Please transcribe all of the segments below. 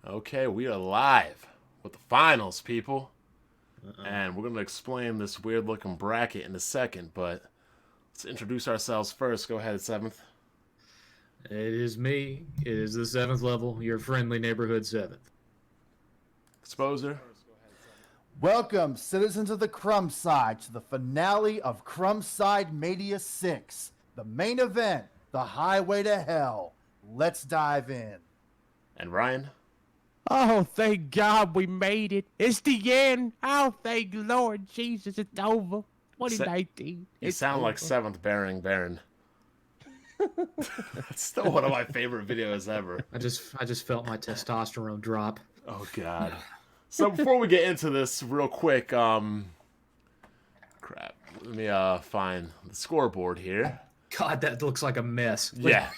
Okay, we are live with the finals, people. And we're going to explain this weird looking bracket in a second, but let's introduce ourselves first. Go ahead, 7th. It is me. It is the seventh level, your friendly neighborhood seventh. Exposer. Welcome, citizens of the Crumb Side, to the finale of Crumb Side Mania 6, the main event, the highway to hell. Let's dive in. And Ryan. Oh, thank God we made it. It's the end. Oh, thank Lord Jesus, it's over. 2019. You sound over. like 7th Baron. It's still one of my favorite videos ever. I just felt my testosterone drop. Oh, God. So before we get into this real quick, crap. Let me find the scoreboard here. God, that looks like a mess. Yeah.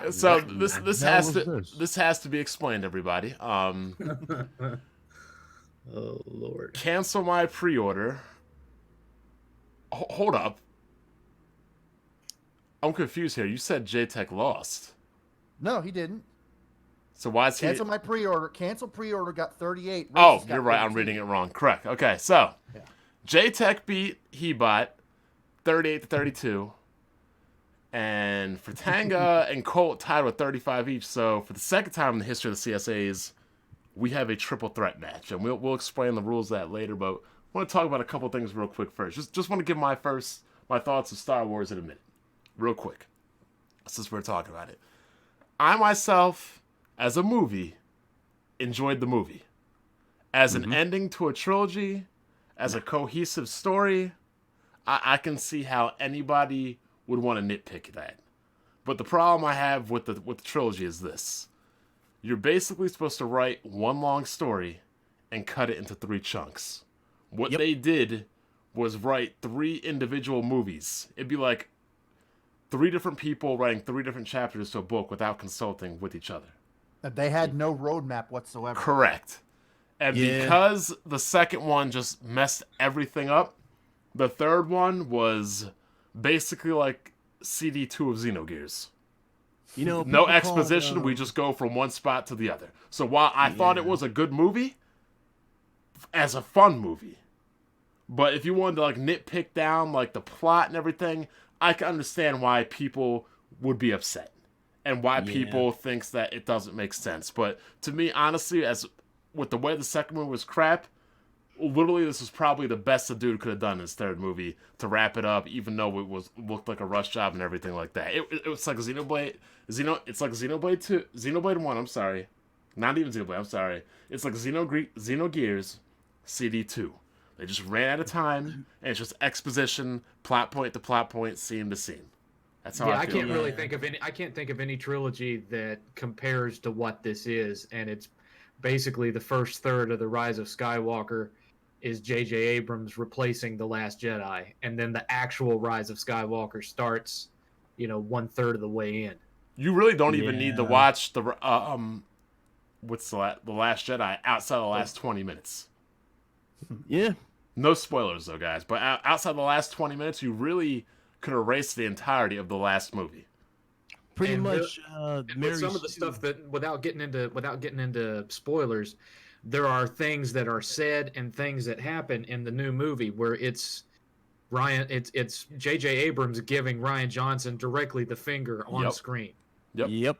So this this? has to be explained, everybody. Oh Lord. Cancel my pre-order. Hold up. I'm confused here. You said JTech lost. No, he didn't. So why is he... Cancel my pre-order. Cancel pre-order got 38. Oh, Racist got you're right. 32. I'm reading it wrong. Correct. Okay, so Yeah. JTech beat Hebot 38-32. And Fratanga and Colt tied with 35 each. So for the second time in the history of the CSAs, we have a triple threat match. And we'll explain the rules of that later, but I want to talk about a couple things real quick first. Just want to give my thoughts of Star Wars in a minute. Real quick. Since we're talking about it. I myself, as a movie, enjoyed the movie. As an ending to a trilogy, as a cohesive story, I can see how anybody would want to nitpick that. But the problem I have with the trilogy is this. You're basically supposed to write one long story and cut it into 3 chunks. What they did was write 3 individual movies. It'd be like 3 different people writing 3 different chapters to a book without consulting with each other. They had no roadmap whatsoever. Correct. And because the second one just messed everything up, the third one was basically like CD2 of Xenogears. You know, No people exposition, call, we just go from one spot to the other. So while I thought it was a good movie, as a fun movie, but if you wanted to like nitpick down like the plot and everything, I can understand why people would be upset and why people thinks that it doesn't make sense. But to me, honestly, as with the way the second movie was crap, literally this was probably the best the dude could have done in his third movie to wrap it up, even though it looked like a rush job and everything like that. It was like it's like Xenoblade 2, Xenoblade 1, I'm sorry. Not even Xenoblade, I'm sorry. It's like Xenogears CD2. They just ran out of time, and it's just exposition, plot point to plot point, scene to scene. That's how I feel. can't really think of any. I can't think of any trilogy that compares to what this is, and it's basically the first third of the Rise of Skywalker is J.J. Abrams replacing The Last Jedi, and then the actual Rise of Skywalker starts, 1/3 of the way in. You really don't even need to watch the what's the Last Jedi outside the last 20 minutes. Yeah. No spoilers though, guys. But outside the last 20 minutes, you really could erase the entirety of the last movie. Pretty And much. With some of the stuff that without getting into spoilers, there are things that are said and things that happen in the new movie where it's J.J. Abrams giving Rian Johnson directly the finger on screen. Yep.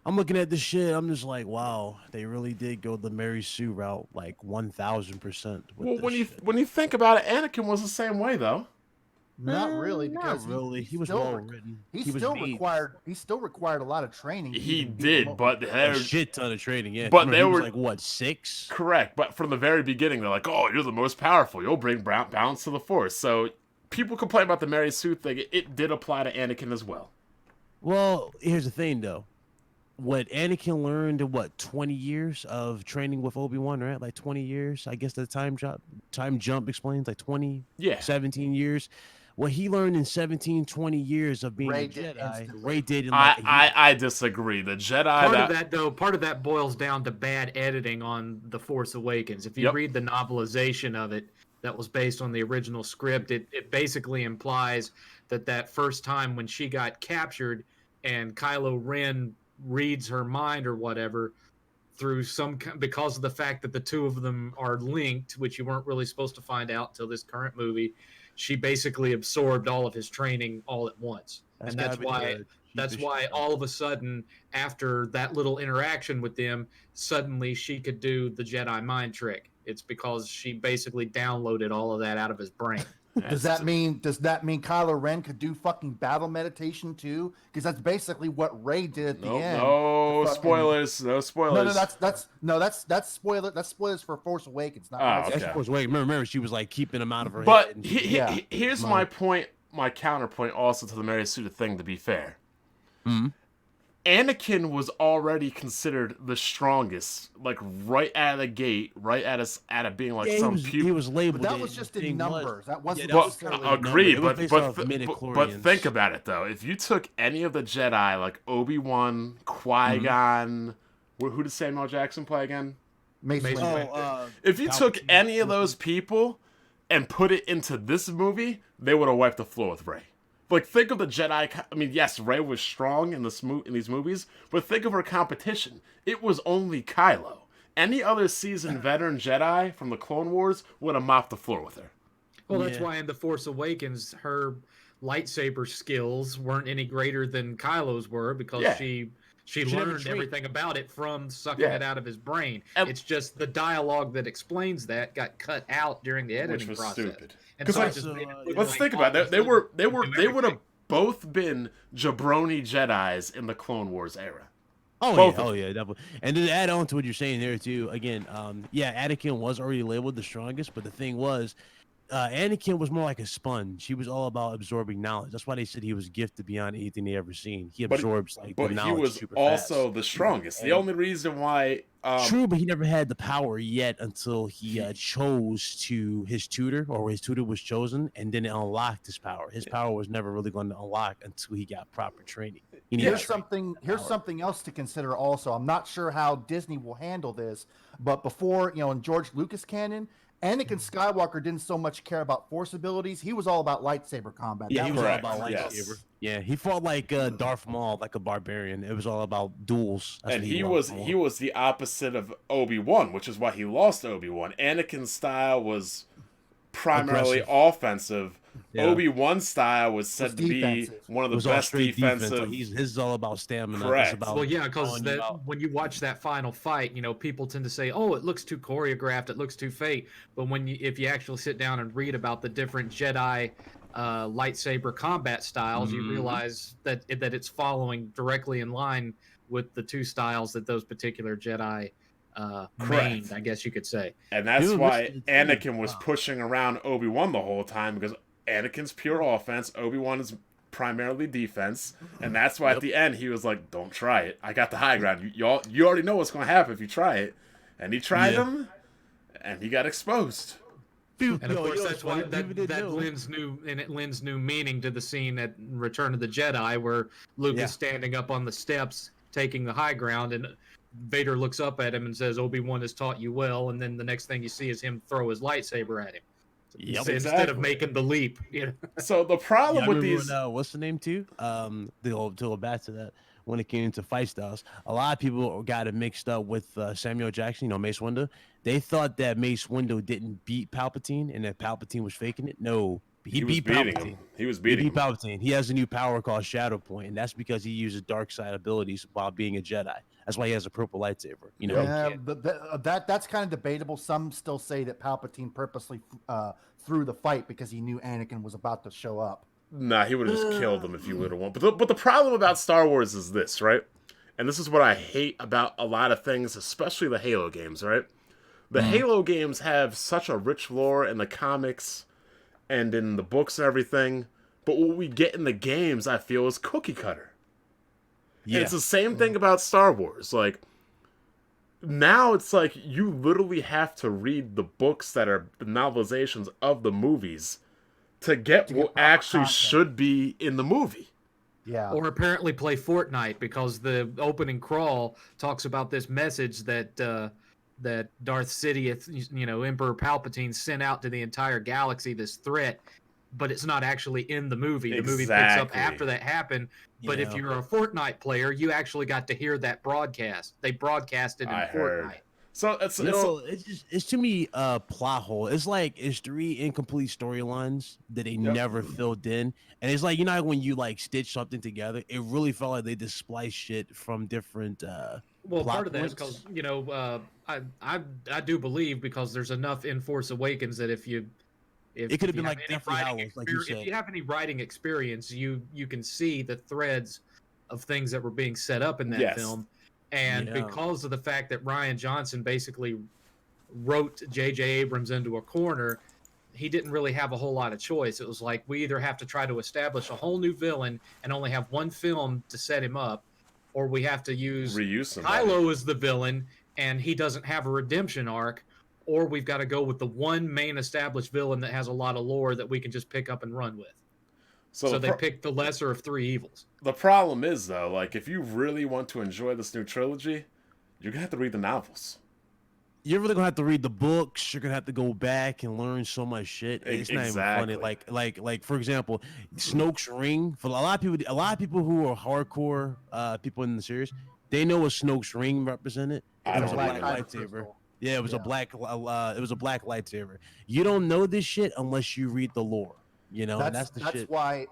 I'm looking at this shit. I'm just like, wow, they really did go the Mary Sue route, like 1,000%. Well, when you think about it, Anakin was the same way though. Not really, because not really. He was well written. He still required a lot of training. He did, but a shit ton of training. Yeah, but they were like what, 6? Correct, but from the very beginning, they're like, "Oh, you're the most powerful. You'll bring balance to the Force." So people complain about the Mary Sue thing. It did apply to Anakin as well. Well, here's the thing, though. What Anakin learned in 20 years of training with Obi-Wan, right? Like 20 years. I guess the time jump explains like 20, 17 years. What he learned in 17, 20 years of being a Jedi, Rey did in like I disagree. The Jedi... Part of that boils down to bad editing on The Force Awakens. If you read the novelization of it that was based on the original script, it basically implies that first time when she got captured and Kylo Ren reads her mind or whatever, through because of the fact that the two of them are linked, which you weren't really supposed to find out until this current movie. She basically absorbed all of his training all at once, and that's why all of a sudden, after that little interaction with them, suddenly she could do the Jedi mind trick. It's because she basically downloaded all of that out of his brain. Does that mean Kylo Ren could do fucking battle meditation too? Because that's basically what Rey did at the end. No spoilers. No spoilers. That's spoiler. That's spoilers for Force Awakens. Not okay. That's Force Awakens. Remember, she was like keeping him out of her head. But here's my point. My counterpoint also to the Mary Suda thing. To be fair, Anakin was already considered the strongest, like right out of the gate, right at of being like he was labeled. But that was just in numbers. That wasn't. Agreed, but think about it though. If you took any of the Jedi, like Obi-Wan, Qui-Gon, who did Samuel Jackson play again? Mace Windu. If you took any of those people and put it into this movie, they would have wiped the floor with Rey. Like, think of the Jedi. I mean, yes, Rey was strong in these movies, but think of her competition. It was only Kylo. Any other seasoned veteran Jedi from the Clone Wars would have mopped the floor with her. Well, that's why in The Force Awakens, her lightsaber skills weren't any greater than Kylo's were, because she learned everything about it from sucking it out of his brain. It's just the dialogue that explains that got cut out during the editing process. Which was stupid. Because let's think about it. They would have both been jabroni Jedis in the Clone Wars era. Oh yeah, definitely. And to add on to what you're saying there too, again, Anakin was already labeled the strongest, but the thing was, Anakin was more like a sponge. He was all about absorbing knowledge. That's why they said he was gifted beyond anything they ever seen. He absorbs the knowledge. But he was also the strongest. The only reason why true, but he never had the power yet until he chose to his tutor, or his tutor was chosen, and then it unlocked his power. His power was never really going to unlock until he got proper training. Here's something else to consider also. I'm not sure how Disney will handle this, but before, in George Lucas canon, Anakin Skywalker didn't so much care about force abilities. He was all about lightsaber combat. Yeah, he was all about lightsaber. Yes. Yeah, he fought like Darth Maul, like a barbarian. It was all about duels. And he was the opposite of Obi-Wan, which is why he lost Obi-Wan. Anakin's style was primarily offensive. Yeah. Obi-Wan's style was said to be one of the best defensive. His is all about stamina. Correct. Because when you watch that final fight, people tend to say, "Oh, it looks too choreographed. It looks too fake." But if you actually sit down and read about the different Jedi lightsaber combat styles, you realize that it's following directly in line with the two styles that those particular Jedi mained, I guess you could say. And that's why Anakin was pushing around Obi-Wan the whole time, because Anakin's pure offense, Obi-Wan is primarily defense, and that's why at the end he was like, "Don't try it. I got the high ground. You already know what's going to happen if you try it." And he tried him, and he got exposed. And of course, that's why that lends new meaning to the scene at Return of the Jedi, where Luke is standing up on the steps taking the high ground, and Vader looks up at him and says, "Obi-Wan has taught you well," and then the next thing you see is him throw his lightsaber at him. Instead of making the leap. So the problem with these, what's the name too? To go back to that, when it came to fight styles, a lot of people got it mixed up with Samuel Jackson. Mace Windu. They thought that Mace Windu didn't beat Palpatine and that Palpatine was faking it. No, he beat Palpatine. He was beating Palpatine. He has a new power called Shadow Point, and that's because he uses dark side abilities while being a Jedi. That's why he has a purple lightsaber. That's kind of debatable. Some still say that Palpatine purposely threw the fight because he knew Anakin was about to show up. Nah, he would have just killed him if he would have won. But the problem about Star Wars is this, right? And this is what I hate about a lot of things, especially the Halo games, right? The Halo games have such a rich lore in the comics and in the books and everything, but what we get in the games, I feel, is cookie cutter. Yeah. And it's the same thing about Star Wars. Like, now it's like you literally have to read the books that are the novelizations of the movies to get what actually should be in the movie. Yeah. Or apparently play Fortnite, because the opening crawl talks about this message that Darth Sidious, Emperor Palpatine, sent out to the entire galaxy, this threat but it's not actually in the movie. The movie picks up Exactly. after that happened. But if you're a Fortnite player, you actually got to hear that broadcast. They broadcasted in I Fortnite. heard. So it's it's to me a plot hole. It's like it's 3 incomplete storylines that they never filled in, and it's like when you like stitch something together, it really felt like they just spliced shit from different. Well, plot part of that is points. because I do believe because there's enough in Force Awakens that if it could have you been have like any Deathly writing Hallows, like you said. if you have any writing experience, you can see the threads of things that were being set up in that film. And because of the fact that Rian Johnson basically wrote J.J. Abrams into a corner, he didn't really have a whole lot of choice. It was like, we either have to try to establish a whole new villain and only have one film to set him up, or we have to reuse Kylo as the villain and he doesn't have a redemption arc, or we've got to go with the one main established villain that has a lot of lore that we can just pick up and run with. So they picked the lesser of 3 evils. The problem is, though, like, if you really want to enjoy this new trilogy, you're going to have to read the novels. You're really gonna have to read the books. You're gonna have to go back and learn so much shit. It's not even funny. Like for example, Snoke's ring. For a lot of people who are hardcore people in the series, they know what Snoke's ring represented. It was a black lightsaber. Yeah, it was a black. It was a black lightsaber. You don't know this shit unless you read the lore. That's shit.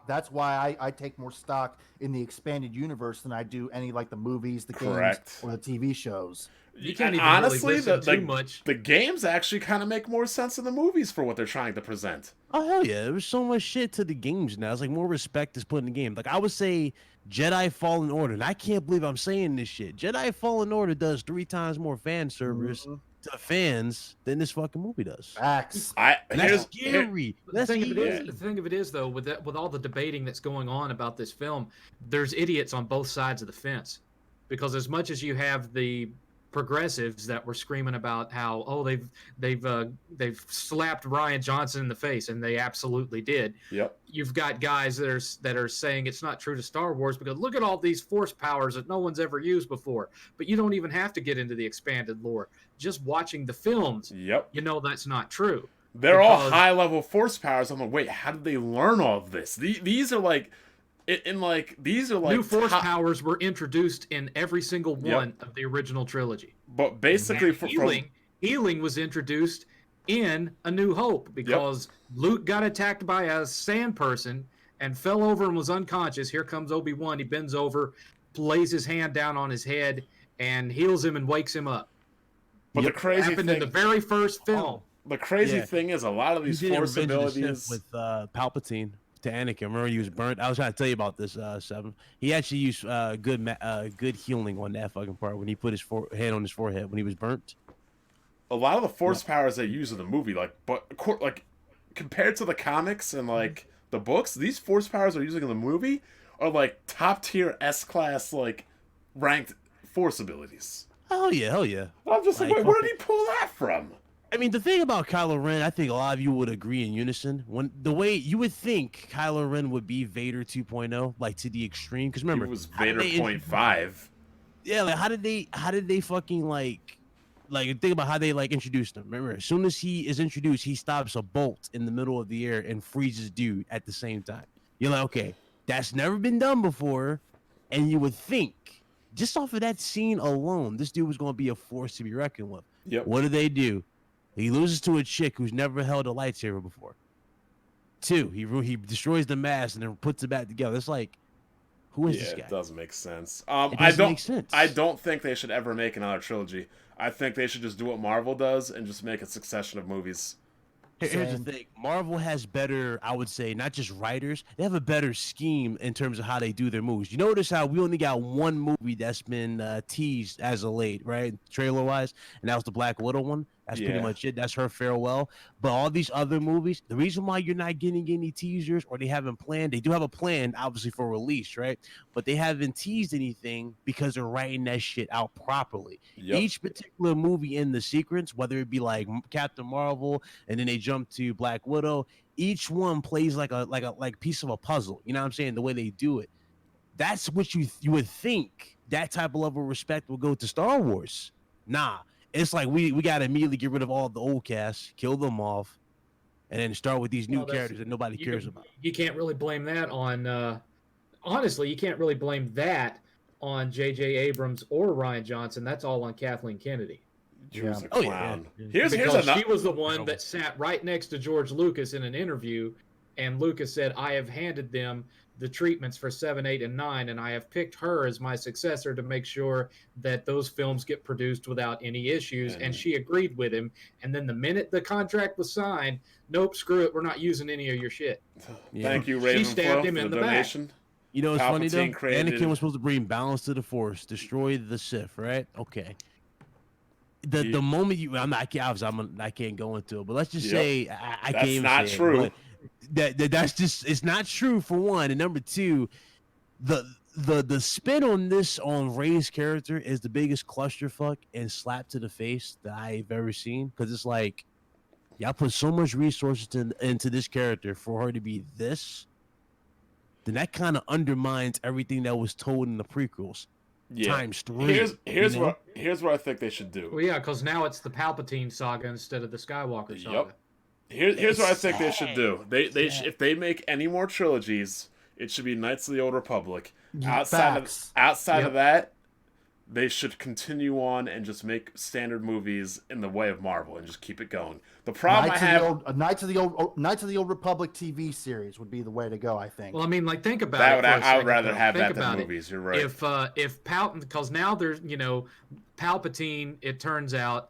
That's why I take more stock in the expanded universe than I do any like the movies, the games, or the TV shows. You can't even honestly really listen too much. The games actually kind of make more sense than the movies for what they're trying to present. Oh hell yeah! There's so much shit to the games now. It's like more respect is put in the game. Like I would say, Jedi Fallen Order, and I can't believe I'm saying this shit. Jedi Fallen Order does 3 times more fan service to fans than this fucking movie does. Facts. That's scary. The thing of it is though, with all the debating that's going on about this film, there's idiots on both sides of the fence, because as much as you have the progressives that were screaming about how they've slapped Rian Johnson in the face, and they absolutely did. Yep. You've got guys that are saying it's not true to Star Wars because look at all these force powers that no one's ever used before. But you don't even have to get into the expanded lore. Just watching the films, that's not true. They're all high-level force powers. I'm like, wait, how did they learn all of this? These are like new force powers were introduced in every single one of the original trilogy. But basically, healing was introduced in A New Hope because Luke got attacked by a sand person and fell over and was unconscious. Here comes Obi-Wan. He bends over, lays his hand down on his head, and heals him and wakes him up. But the crazy happened in the very first film. The crazy thing is, a lot of these force abilities with Palpatine. To Anakin, remember he was burnt. I was trying to tell you about this, Seven. He actually used good healing on that fucking part when he put his hand on his forehead when he was burnt. A lot of the force powers they use in the movie, compared to the comics and like the books, these force powers they're using in the movie are like top tier S-class like ranked force abilities. Hell yeah! I'm just like, where did he pull that from? I mean, the thing about Kylo Ren, I think a lot of you would agree in unison. When the way you would think Kylo Ren would be Vader 2.0, like to the extreme. Because remember, he was Vader 0.5. Yeah, like how did they fucking like think about how they like introduced him? Remember, as soon as he is introduced, he stops a bolt in the middle of the air and freezes dude at the same time. You're like, okay, that's never been done before, and you would think just off of that scene alone, this dude was going to be a force to be reckoned with. Yep. What do? He loses to a chick who's never held a lightsaber before. 2, he destroys the mask and then puts it back together. It's like, who is this guy? It doesn't make sense. It doesn't make sense. I don't think they should ever make another trilogy. I think they should just do what Marvel does and just make a succession of movies. Here's the thing. Marvel has better, I would say, not just writers. They have a better scheme in terms of how they do their movies. You notice how we only got one movie that's been teased as of late, right? Trailer-wise, and that was the Black Widow one. That's pretty much it. That's her farewell. But all these other movies, the reason why you're not getting any teasers or they haven't planned, they do have a plan, obviously, for release, right? But they haven't teased anything because they're writing that shit out properly. Yep. Each particular movie in the sequence, whether it be like Captain Marvel and then they jump to Black Widow, each one plays like a piece of a puzzle. You know what I'm saying? The way they do it. That's what you would think that type of level of respect will go to Star Wars. Nah. It's like we got to immediately get rid of all the old cast, kill them off, and then start with these new Well, that's- characters that nobody cares about. You can't really blame that on. Honestly, you can't really blame that on J.J. Abrams or Ryan Johnson. That's all on Kathleen Kennedy. Drew's a Oh, yeah, clown. yeah. Here's Because another. she was the one that sat right next to George Lucas in an interview, and Lucas said, "I have handed them the treatments for 7, 8, and 9, and I have picked her as my successor to make sure that those films get produced without any issues." And she agreed with him. And then the minute the contract was signed, nope, screw it, we're not using any of your shit. Thank you, She Ravenflow, stabbed him for in the the back. donation. You know what's funny though? Palpatine created- Anakin was supposed to bring balance to the Force, destroy the Sith, right? Okay. The moment you, I can't go into it, but let's just say I can't even not say true. It, but that's just, it's not true for one, and number two, the spin on this on Rey's character is the biggest clusterfuck and slap to the face that I've ever seen, because it's like y'all put so much resources into this character for her to be this. Then that kind of undermines everything that was told in the prequels. Times 3. Here's what I think they should do. Well, yeah, because now it's the Palpatine saga instead of the Skywalker saga. Here's what I think they should do. If they make any more trilogies, it should be Knights of the Old Republic. Outside of that, they should continue on and just make standard movies in the way of Marvel and just keep it going. The problem Knights of the Old Republic TV series would be the way to go, I think. Well, I mean, like, think about it. I would rather have that than movies. You're right. If Palpatine, because now there's, Palpatine, it turns out,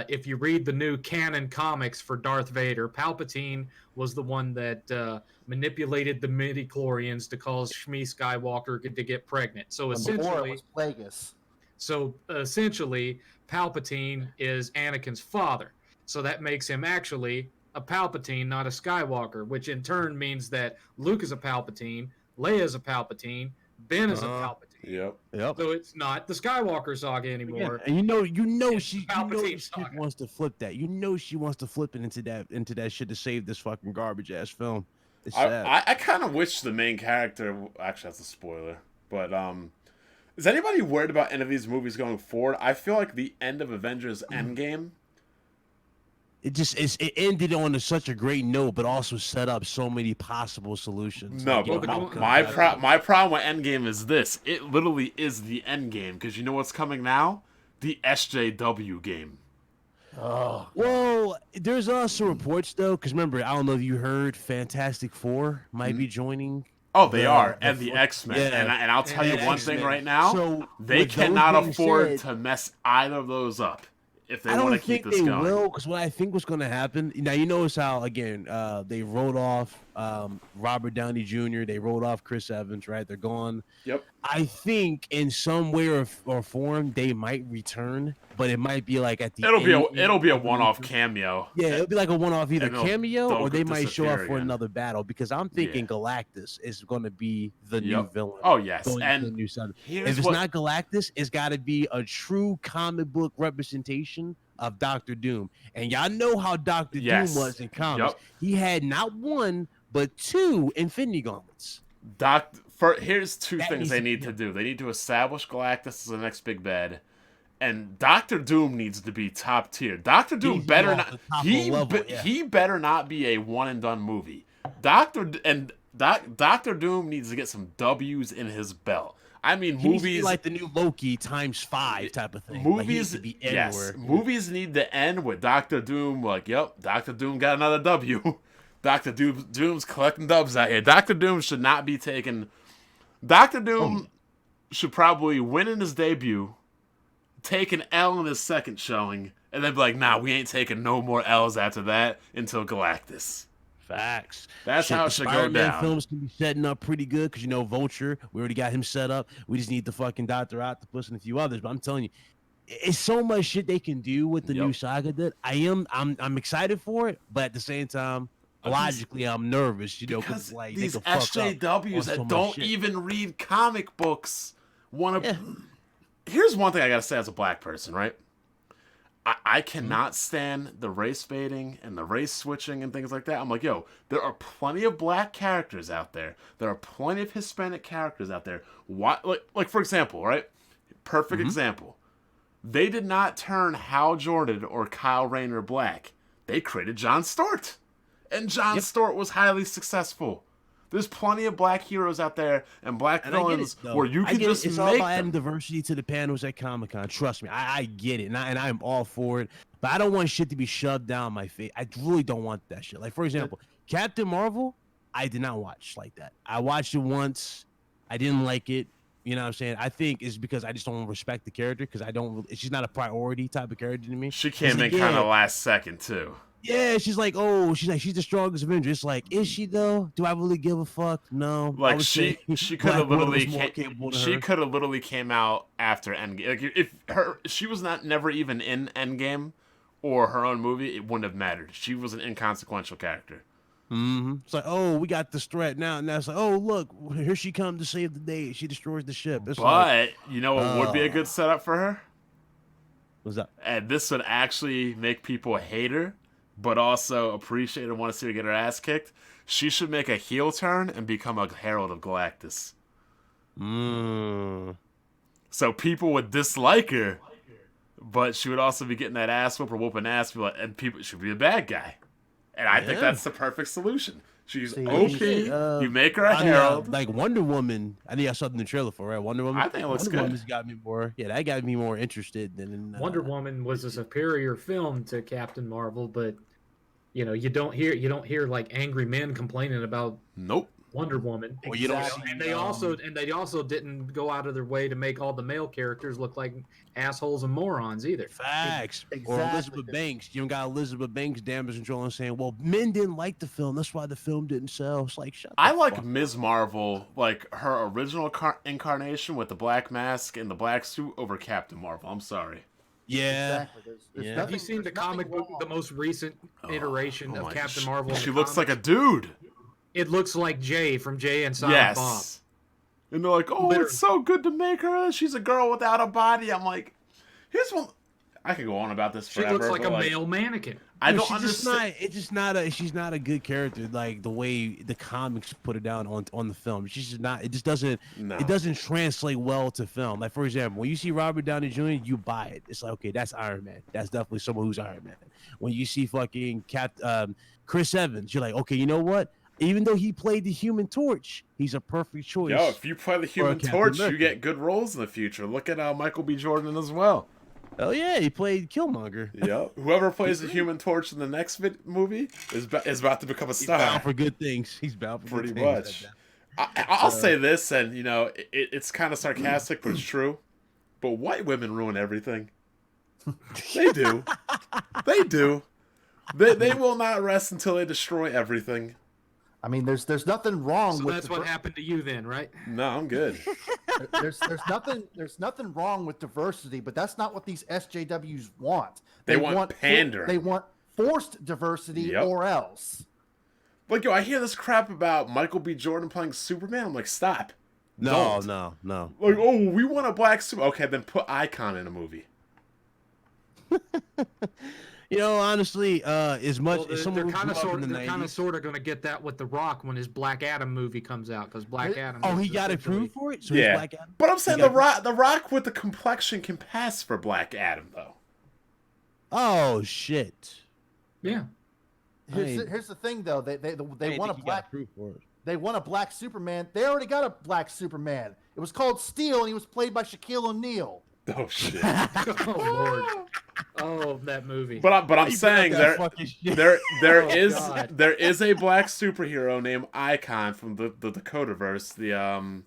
if you read the new canon comics for Darth Vader, Palpatine was the one that manipulated the midichlorians to cause Shmi Skywalker to get pregnant. So essentially, it was Plagueis. So essentially, Palpatine is Anakin's father. So that makes him actually a Palpatine, not a Skywalker, which in turn means that Luke is a Palpatine, Leia is a Palpatine, Ben is a Palpatine. Yep. So it's not the Skywalker saga anymore. Yeah, and she wants to flip that. She wants to flip it into that shit to save this fucking garbage ass film. It's sad. I kind of wish the main character. Actually, that's a spoiler. But is anybody worried about any of these movies going forward? I feel like the end of Avengers Endgame. It ended on such a great note, but also set up so many possible solutions. No, but my problem with Endgame is this: it literally is the Endgame, because you know what's coming now? The SJW game. Oh, well, there's also reports though, because remember, I don't know if you heard, Fantastic Four might be joining. Oh, they are, and the X-Men. Yeah. And I'll tell you one thing right now: so they cannot afford to mess either of those up. If they want to keep this going. I don't think they will, because what I think was going to happen. Now, you notice how, again, they wrote off Robert Downey Jr., they wrote off Chris Evans, right? They're gone. Yep. I think in some way or form they might return, but it might be like at the it'll be a one-off cameo. Yeah, it'll be like a one-off either cameo or they might show up for again. another battle, because I'm thinking Galactus is going to be the new villain. Oh yes, and the new son. If it's not Galactus, it's got to be a true comic book representation of Doctor Doom. And y'all know how Doctor Doom was in comics. He had not one but 2 Infinity Gauntlets. Here's two things they need to do. They need to establish Galactus as the next big bad, and Doctor Doom needs to be top tier. Doctor Doom better not. He better not be a one and done movie. Doctor Doom needs to get some W's in his belt. I mean, movies like the new Loki ×5 type of thing. Movies, movies need to end with Doctor Doom. Like, yep, Doctor Doom got another W. Doctor Doom's collecting dubs out here. Doctor Doom should not be taken. Doctor Doom should probably win in his debut, take an L in his second showing, and then be like, nah, we ain't taking no more L's after that until Galactus. Facts. That's how it should go Spider-Man down. films can be setting up pretty good because, Vulture, we already got him set up. We just need the fucking Dr. Octopus and a few others. But I'm telling you, it's so much shit they can do with the new saga that I'm excited for it, but at the same time, logically, I'm nervous, because like these SJWs that don't even read comic books want to. Here's one thing I gotta say as a black person, right? I cannot stand the race baiting and the race switching and things like that. I'm like, yo, there are plenty of black characters out there. There are plenty of Hispanic characters out there. Why, like for example, right? Perfect example. They did not turn Hal Jordan or Kyle Rayner black. They created Jon Stewart. And Jon Stewart was highly successful. There's plenty of black heroes out there and black villains where you can just it's make all about them. adding diversity to the panels at Comic-Con. Trust me, I get it, and I'm all for it. But I don't want shit to be shoved down my face. I really don't want that shit. Like, for example, Captain Marvel, I did not watch like that. I watched it once. I didn't like it. You know what I'm saying? I think it's because I just don't respect the character because she's not a priority type of character to me. She came in kind of last second, too. Yeah, she's like the strongest Avenger. It's like, is she though? Do I really give a fuck? No. Like she could have literally came out after Endgame. Like if she was never even in Endgame or her own movie, it wouldn't have mattered. She was an inconsequential character. Mm-hmm. It's like, oh, we got this threat now, and that's like, oh, look, here she comes to save the day. She destroys the ship. It's but you know what would be a good setup for her? What's that? And this would actually make people hate her, but also appreciate and want to see her get her ass kicked. She should make a heel turn and become a Herald of Galactus. So people would dislike her, but she would also be getting that ass whoop or whooping ass, and people should be a bad guy. And I think that's the perfect solution. She's OP. You make her a Herald. Like Wonder Woman. I think I saw it in the trailer for, right? Wonder Woman. I think it looks good. Wonder Woman's got me more. Yeah, that got me more interested than Wonder Woman was a superior film to Captain Marvel, but you know, you don't hear like angry men complaining about Wonder Woman. Well, you don't see, and they also didn't go out of their way to make all the male characters look like assholes and morons either. Facts. Exactly. Or Elizabeth Banks. You got Elizabeth Banks damage control and saying, well, men didn't like the film. That's why the film didn't sell. It's like, shut I like Ms. Marvel, like her original incarnation with the black mask and the black suit over Captain Marvel. I'm sorry. Yeah. Exactly. Nothing, have you seen the comic book, the most recent iteration of Captain Marvel? She looks like a dude. It looks like Jay from Jay and Silent Bob. And they're like, oh, it's so good to make her. She's a girl without a body. I'm like, here's one. I could go on about this forever. She looks like a male mannequin. I don't understand. She's not a good character like the way the comics put it down on the film. She's just not. It just doesn't. No. It doesn't translate well to film. Like for example, when you see Robert Downey Jr., you buy it. It's like, okay, that's Iron Man. That's definitely someone who's Iron Man. When you see fucking Chris Evans, you're like, okay, you know what? Even though he played the Human Torch, he's a perfect choice. Yo, if you play the Human Torch, you get good roles in the future. Look at Michael B. Jordan as well. Oh yeah, he played Killmonger. Yep. Whoever plays the Human Torch in the next movie is about to become a star. He's bound for good things. He's bound for pretty good much. I'll say this, and you know, it's kind of sarcastic, but it's true. But white women ruin everything. They do. They do. They will not rest until they destroy everything. I mean, there's nothing wrong so with. That's what happened to you then, right? No, I'm good. there's nothing wrong with diversity, but that's not what these SJWs want. They want pandering. They want forced diversity or else. Like, yo, I hear this crap about Michael B. Jordan playing Superman. I'm like, stop. No. Like, oh, we want a black Superman. Okay, then put Icon in a movie. You know, honestly, as much as someone they're kind of sort of going to get that with The Rock when his Black Adam movie comes out, because Black Adam. Oh, he got approved for it. So yeah, Black Adam? But I'm saying the Rock with the complexion can pass for Black Adam, though. Oh shit. Yeah. Here's the thing, though. They want a black. They want a black Superman. They already got a black Superman. It was called Steel, and he was played by Shaquille O'Neal. Oh shit! Oh Lord! Oh, that movie. But I'm saying there is a black superhero named Icon from the Dakotaverse, the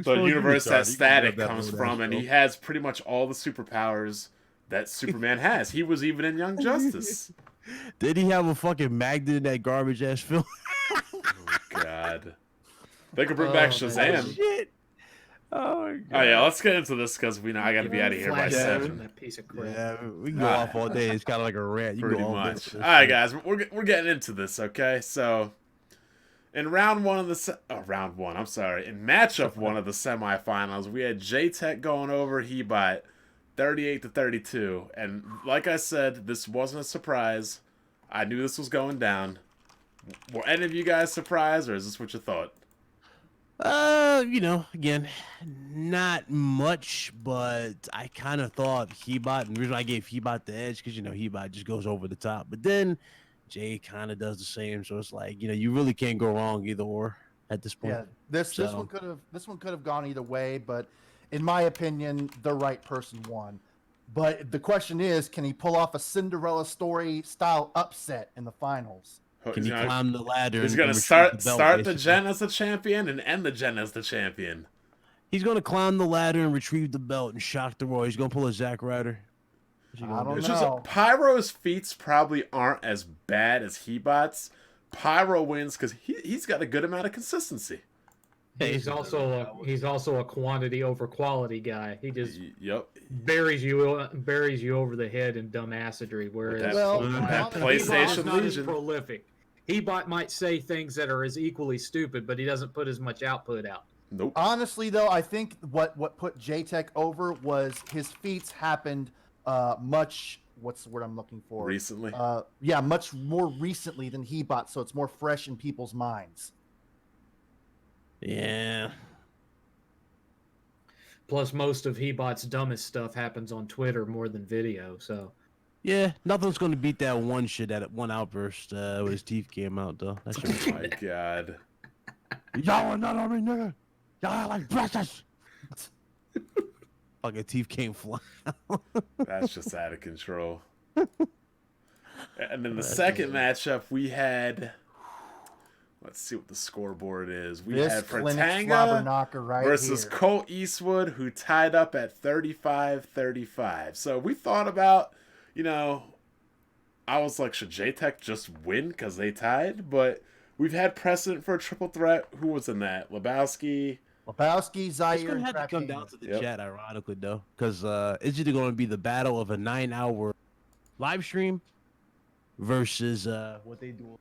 universe that Static comes from, and he has pretty much all the superpowers that Superman has. He was even in Young Justice. Did he have a fucking magnet in that garbage ass film? Oh God! They could bring back Shazam. Shit. Oh, God. Oh yeah, let's get into this because I got to be out of here by 7. That piece of crap. Yeah, we can go off all day. It's kind of like a rant. You pretty can go much. All right, guys, we're getting into this. Okay, so in round one, I'm sorry. In matchup one of the semifinals, we had J-Tech going over Hebot 38-32, and like I said, this wasn't a surprise. I knew this was going down. Were any of you guys surprised, or is this what you thought? You know, again, not much, but I kind of thought Hebot, and the reason I gave Hebot the edge, because, you know, Hebot just goes over the top. But then, Jay kind of does the same. So it's like, you really can't go wrong either or at this point. Yeah, this So- one could have gone either way, but in my opinion, the right person won. But the question is, can he pull off a Cinderella story style upset in the finals? Can he climb the ladder? He's and gonna retrieve the belt, start the basically? gen as the champion and end the gen as the champion. He's gonna climb the ladder and retrieve the belt and shock the Roy. He's gonna pull a Zack Ryder. What's he I gonna don't do? It's know. just Pyro's feats probably aren't as bad as Hebot's. Pyro wins because he's got a good amount of consistency. He's also a quantity over quality guy. He just Yep. buries you over the head in dumbassery. Whereas That- that PlayStation Hebot is not as Legion. prolific. Hebot might say things that are as equally stupid, but he doesn't put as much output out. Nope. Honestly, though, I think what put JTech over was his feats happened much. What's the word I'm looking for? Recently. Yeah, much more recently than Hebot, so it's more fresh in people's minds. Yeah. Plus, most of Hebot's dumbest stuff happens on Twitter more than video. So Yeah, nothing's gonna beat that one shit, that one outburst when his teeth came out, though. That shit was Oh my god. y'all are not on me, nigga. Y'all are like brushes. Fucking teeth came flying. That's just out of control. And then the second matchup we had. Let's see what the scoreboard is. We This had clinic Fratanga slobberknocker right versus here. Colt Eastwood, who tied up at 35-35. So we thought about, I was like, should J-Tech just win because they tied? But we've had precedent for a triple threat. Who was in that? Lebowski. Zaire, It's gonna and have to come Trapani. down to the Yep. chat, ironically, though, because it's either going to be the battle of a 9-hour live stream versus what they do.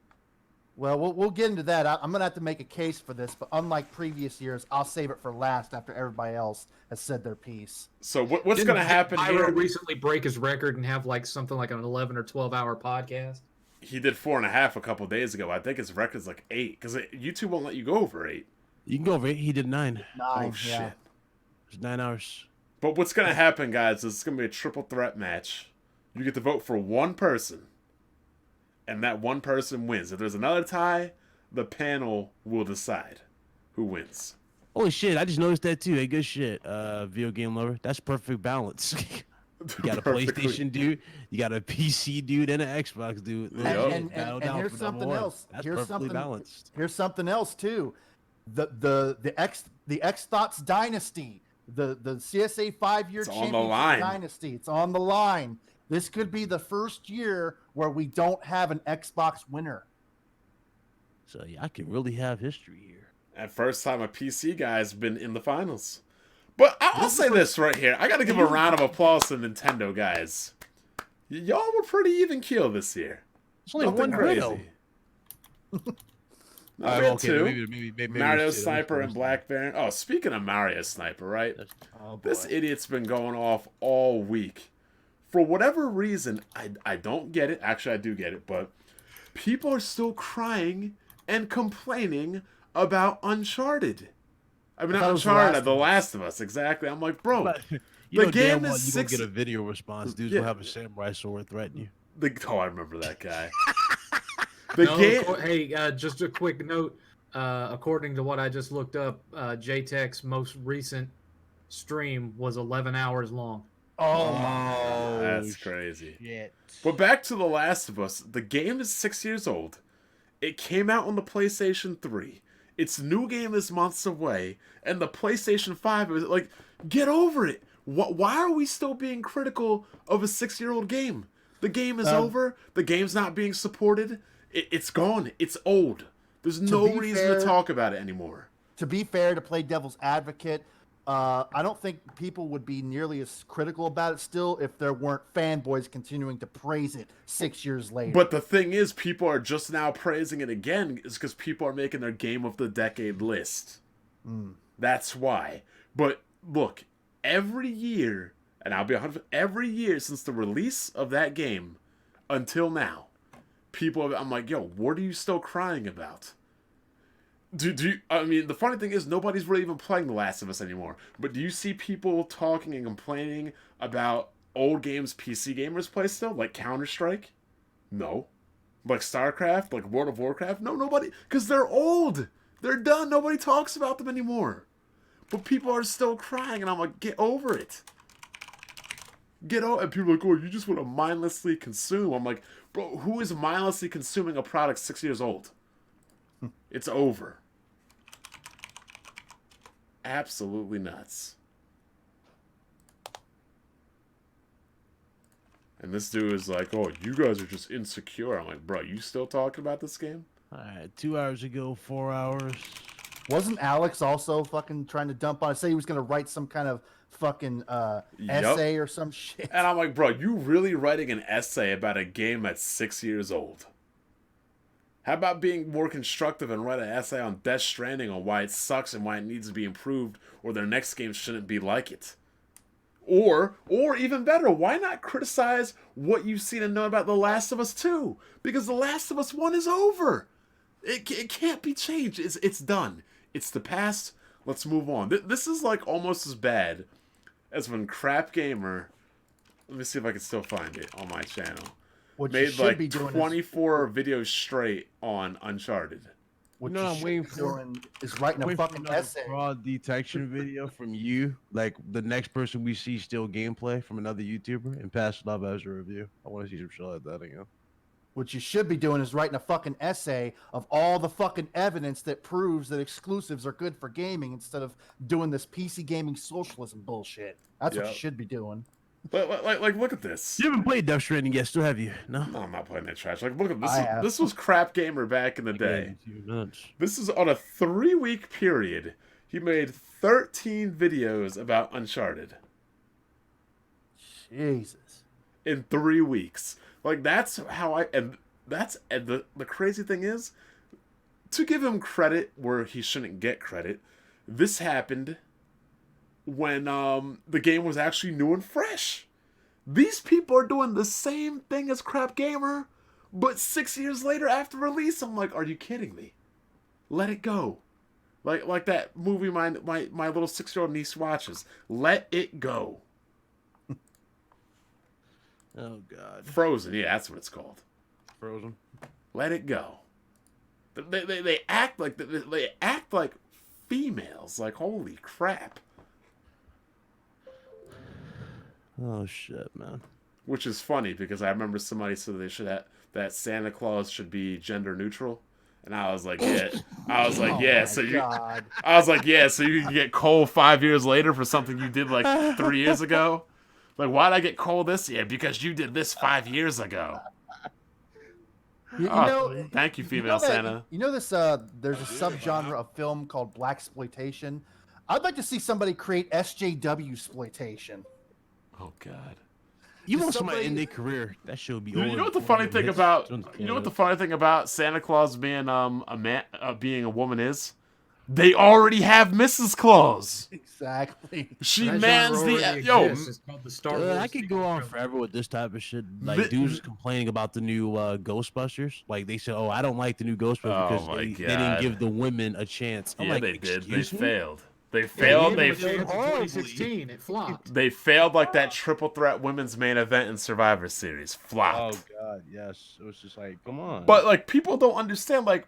Well, we'll get into that. I'm gonna have to make a case for this, but unlike previous years, I'll save it for last after everybody else has said their piece. So what's going to happen Pyro here? recently break his record and have something like an 11 or 12-hour podcast. He did 4.5 a couple days ago. I think his record's like 8 because YouTube won't let you go over 8. You can go over it. He did 9. 9, Oh yeah. shit! It's 9 hours. But what's gonna happen, guys, is it's gonna be a triple threat match. You get to vote for one person, and that one person wins. If there's another tie, the panel will decide who wins. Holy shit! I just noticed that too. Hey, good shit. Video game lover. That's perfect balance. You got a Perfectly. PlayStation dude, you got a PC dude, and an Xbox dude. Yep. And here's something else. That's Here's perfectly something. balanced. Here's something else too. The X Thoughts Dynasty, the CSA 5-year It's on the championship line. dynasty. It's on the line. This could be the first year where we don't have an Xbox winner. So yeah, I can really have history here. And first time a PC guy's been in the finals. But I'll say this right here. I gotta give a round of applause to Nintendo guys. Y'all were pretty even keel this year. It's only Nothing one crazy. riddle. We had two. Maybe Mario it's two. Sniper and Black Baron. Oh, speaking of Mario Sniper, right? Oh, This idiot's been going off all week. For whatever reason, I don't get it. Actually, I do get it, but people are still crying and complaining about Uncharted. I mean, I thought not it was The Uncharted, Last The of Us. Last of Us. Exactly. I'm like, bro, You the know damn game well is you gonna 6. get a video response. Dudes Yeah. will have a samurai sword threaten you. Oh, I remember that guy. The No, game. hey, just a quick note. According to what I just looked up, JTech's most recent stream was 11 hours long. Oh, That's crazy. shit. But back to The Last of Us. The game is 6 years old. It came out on the PlayStation 3. Its new game is months away. And the PlayStation 5 was like, get over it. Why are we still being critical of a 6-year-old game? The game is over. The game's not being supported. It's gone. It's old. There's no be reason fair- to talk about it anymore. To be fair, to play devil's advocate, I don't think people would be nearly as critical about it still if there weren't fanboys continuing to praise it 6 years later. But the thing is, people are just now praising it again is because people are making their Game of the Decade list. That's why. But look, every year, and I'll be 100%, every year since the release of that game until now, I'm like, yo, what are you still crying about? I mean, the funny thing is, nobody's really even playing The Last of Us anymore. But do you see people talking and complaining about old games PC gamers play still? Like Counter-Strike? No. like StarCraft, like World of Warcraft. No, nobody, because they're old. They're done. Nobody talks about them anymore. But people are still crying, and I'm like, get over it. Get over. And people are like, oh, you just want to mindlessly consume. I'm like, bro, who is mindlessly consuming a product 6 years old? It's over. Absolutely nuts. And this dude is like, oh, you guys are just insecure. I'm like, bro, you still talking about this game? All right, 2 hours ago, 4 hours. Wasn't Alex also fucking trying to dump on it? Say he was going to write some kind of fucking essay or some shit. And I'm like, bro, you really writing an essay about a game that's 6 years old? How about being more constructive and write an essay on Death Stranding on why it sucks and why it needs to be improved, or their next game shouldn't be like it? Or even better, why not criticize what you've seen and known about The Last of Us 2? Because The Last of Us 1 is over. It can't be changed. It's done. It's the past. Let's move on. This is like almost as bad as when Crap Gamer, let me see if I can still find it on my channel, What you made should like be doing 24 videos straight on Uncharted. What No, you I'm should waiting be for- doing is writing a Wait for fucking another essay. fraud detection video from you, like the next person we see still gameplay from another YouTuber, and pass it off as a review. I want to see some shit like that again. What you should be doing is writing a fucking essay of all the fucking evidence that proves that exclusives are good for gaming instead of doing this PC gaming socialism bullshit. That's what Yeah. you should be doing. Like, look at this. You haven't played Death Stranding yet, still have you? No. No, I'm not playing that trash. Like, look at this. I have. This was Crap Gamer back in the day. This is on a 3-week period. He made 13 videos about Uncharted Jesus. in 3 weeks. Like, that's how and the crazy thing is, to give him credit where he shouldn't get credit, this happened when the game was actually new and fresh. These people are doing the same thing as Crap Gamer, but 6 years later after release. I'm like, are you kidding me? Let it go. Like that movie my little 6-year-old niece watches. Let it go. Oh God. Frozen, yeah, that's what it's called. Frozen. Let it go. They act like they act like females. Like, holy crap. Oh shit, man. Which is funny because I remember somebody said they should that Santa Claus should be gender neutral, and I was like, yeah. I was like, yeah. So you, God. I was like, yeah. So you can get coal 5 years later for something you did like 3 years ago. Like, why'd I get coal this year? Because you did this 5 years ago. You Oh, know, thank you, you female know that- Santa. You know this? There's a subgenre of film called blaxploitation. I'd like to see somebody create SJW exploitation. Oh God. You Just want somebody in somebody- their career? That should be. You know what the funny thing about Santa Claus being a man being a woman is? They already have Mrs. Claus. Exactly. She That mans genre the already exists. It's called the Star Wars. I could go on forever with this type of shit. Like The- dudes complaining about the new Ghostbusters. Like they said, "Oh, I don't like the new Ghostbusters Oh because my they God. didn't give the women a chance." I'm Yeah, like, they did. They "Excuse me?" failed. They Yeah, failed. even They with the 2016, it flopped. they failed like that triple threat women's main event in Survivor Series. Oh Flopped. God, yes. It was just like, come on. But like people don't understand. Like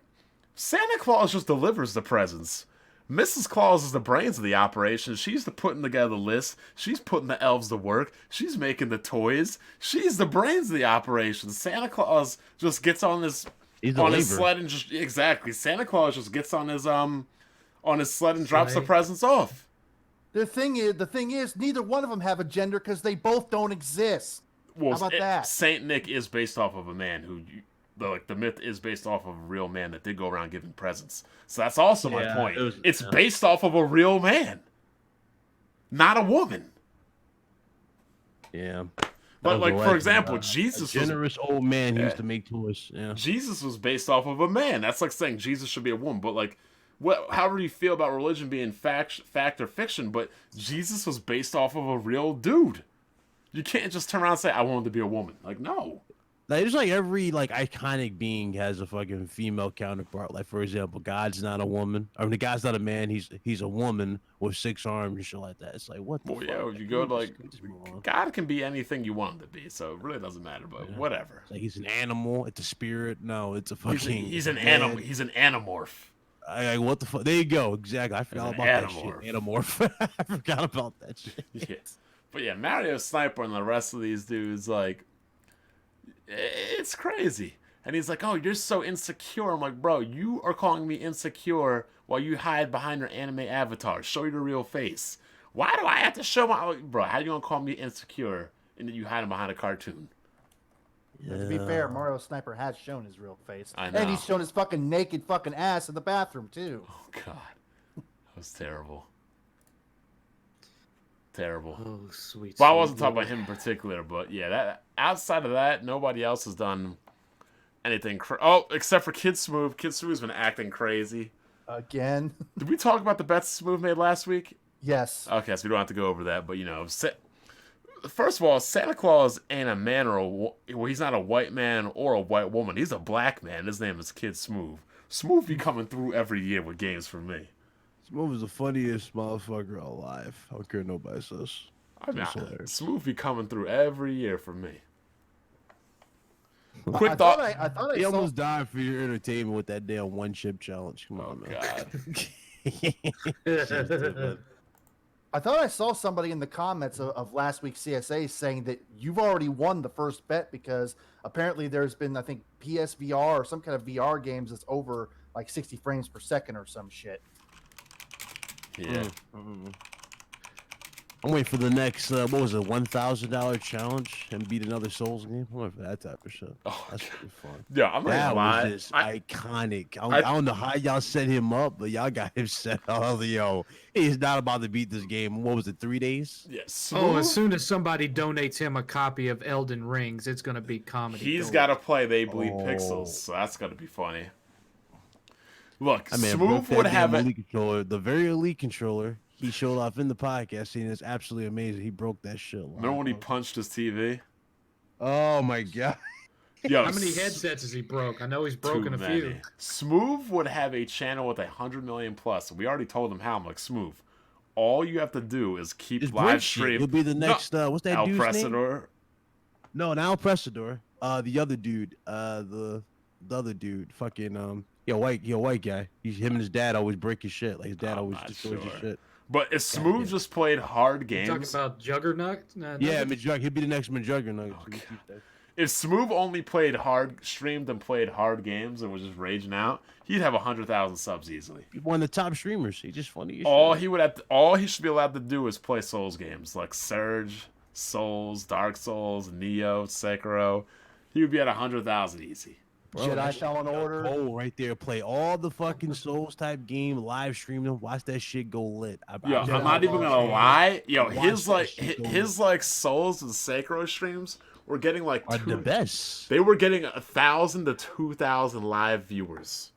Santa Claus just delivers the presents. Mrs. Claus is the brains of the operation. She's the putting together the list. She's putting the elves to work. She's making the toys. She's the brains of the operation. Santa Claus just gets on his He's the his labor. sled and just exactly. Santa Claus just gets on his sled and drops the Sleigh. presents off. The thing is, neither one of them have a gender because they both don't exist. Well, How about that? Saint Nick is based off of a man who, the myth is based off of a real man that did go around giving presents. So that's also my Yeah, point. it was- It's yeah. based off of a real man, not a woman. Yeah. But That was like a for legend. example, A Jesus was generous old man who Yeah. used to make toys. Yeah. Jesus was based off of a man. That's like saying Jesus should be a woman. But like, however you feel about religion being fact or fiction, but Jesus was based off of a real dude. You can't just turn around and say I wanted to be a woman. Like no. Like, there's like every like iconic being has a fucking female counterpart. Like, for example, God's not a woman. I mean, the God's not a man. He's a woman with 6 arms and shit like that. It's like, what the Well, fuck? yeah, Like, you can go we to like, can we just move on? God can be anything you want him to be, so it really doesn't matter. But Yeah. whatever. It's like he's an animal. It's a spirit. No, it's a He's, fucking. he's It's a an animal. man. He's an animorph. I what the fuck? There you go. Exactly. I forgot an about that shit. animorph. Animorph. I forgot about that shit. Yes. But yeah, Mario Sniper and the rest of these dudes, like, it's crazy. And he's like, "Oh, you're so insecure." I'm like, "Bro, you are calling me insecure while you hide behind your anime avatar. Show your real face. Why do I have to show my bro? How you gonna call me insecure and then you hiding behind a cartoon?" But to be fair, Mario Sniper has shown his real face. I know. And he's shown his fucking naked fucking ass in the bathroom, too. Oh, God. That was terrible. Terrible. Oh, sweet. Well, I sweet wasn't talking Lord. about him in particular, but yeah, that outside of that, nobody else has done anything. Except for Kid Smooth. Kid Smooth's been acting crazy. Again. Did we talk about the bets Smooth made last week? Yes. Okay, so we don't have to go over that, but you know, first of all, Santa Claus ain't a man well, he's not a white man or a white woman. He's a black man. His name is Kid Smooth. Smooth be coming through every year with games for me. Smooth is the funniest motherfucker alive. I don't care what nobody says. I mean, That's hilarious. Smooth be coming through every year for me. I Quick thought thought. I thought He I saw almost died for your entertainment with that damn one chip challenge. Come Oh on, man. God. I thought I saw somebody in the comments of last week's CSA saying that you've already won the first bet because apparently there's been, I think, PSVR or some kind of VR games that's over like 60 frames per second or some shit. Yeah. I'm waiting for the next, what was it, $1,000 challenge and beat another Souls game. I'm waiting for that type of shit. Oh, That's pretty fun. yeah, I'm not That gonna lie. was just iconic. I don't know how y'all set him up, but y'all got him set up. Yo, he's not about to beat this game. What was it, 3 days? Yes. Oh, as soon as somebody donates him a copy of Elden Rings, it's gonna be comedy. He's gold. got to play They Bleed Oh. Pixels, so that's gonna be funny. Look, I mean, Smooth would have it. elite controller, the very elite controller. He showed off in the podcast, and it's absolutely amazing. He broke that shit. Remember when he punched his TV? Oh my god! Yo, How many headsets has he broke? I know he's broken a few. Smooth would have a channel with 100 million plus. We already told him how. I'm like, Smooth, all you have to do is keep Just live break shit. stream. He'll be the next. What's that Al dude's name? Presidor. No, not Al Presidor. The other dude. The other dude. Fucking white guy. Him and his dad always break his shit. Like his dad I'm always not destroys his sure. shit. But if Smooth yeah. just played hard You games, talking about Juggernaut? Yeah, he'll be the next Majuggernaut. Okay. If Smooth only streamed and played hard games and was just raging out, he'd have 100,000 subs easily. He's one of the top streamers. He's just funny. As All shit. he should be allowed to do is play Souls games like Surge, Souls, Dark Souls, Neo, Sekiro. He would be at 100,000 easy. Bro, Jedi that's Fallen Order. Oh, right there. Play all the fucking Souls type game, live stream them, watch that shit go lit. Yo, I'm Jedi not even gonna Fallen lie. Yo, Watch his like Souls and Sekiro streams were getting like Are the best. They were getting 1,000 to 2,000 live viewers.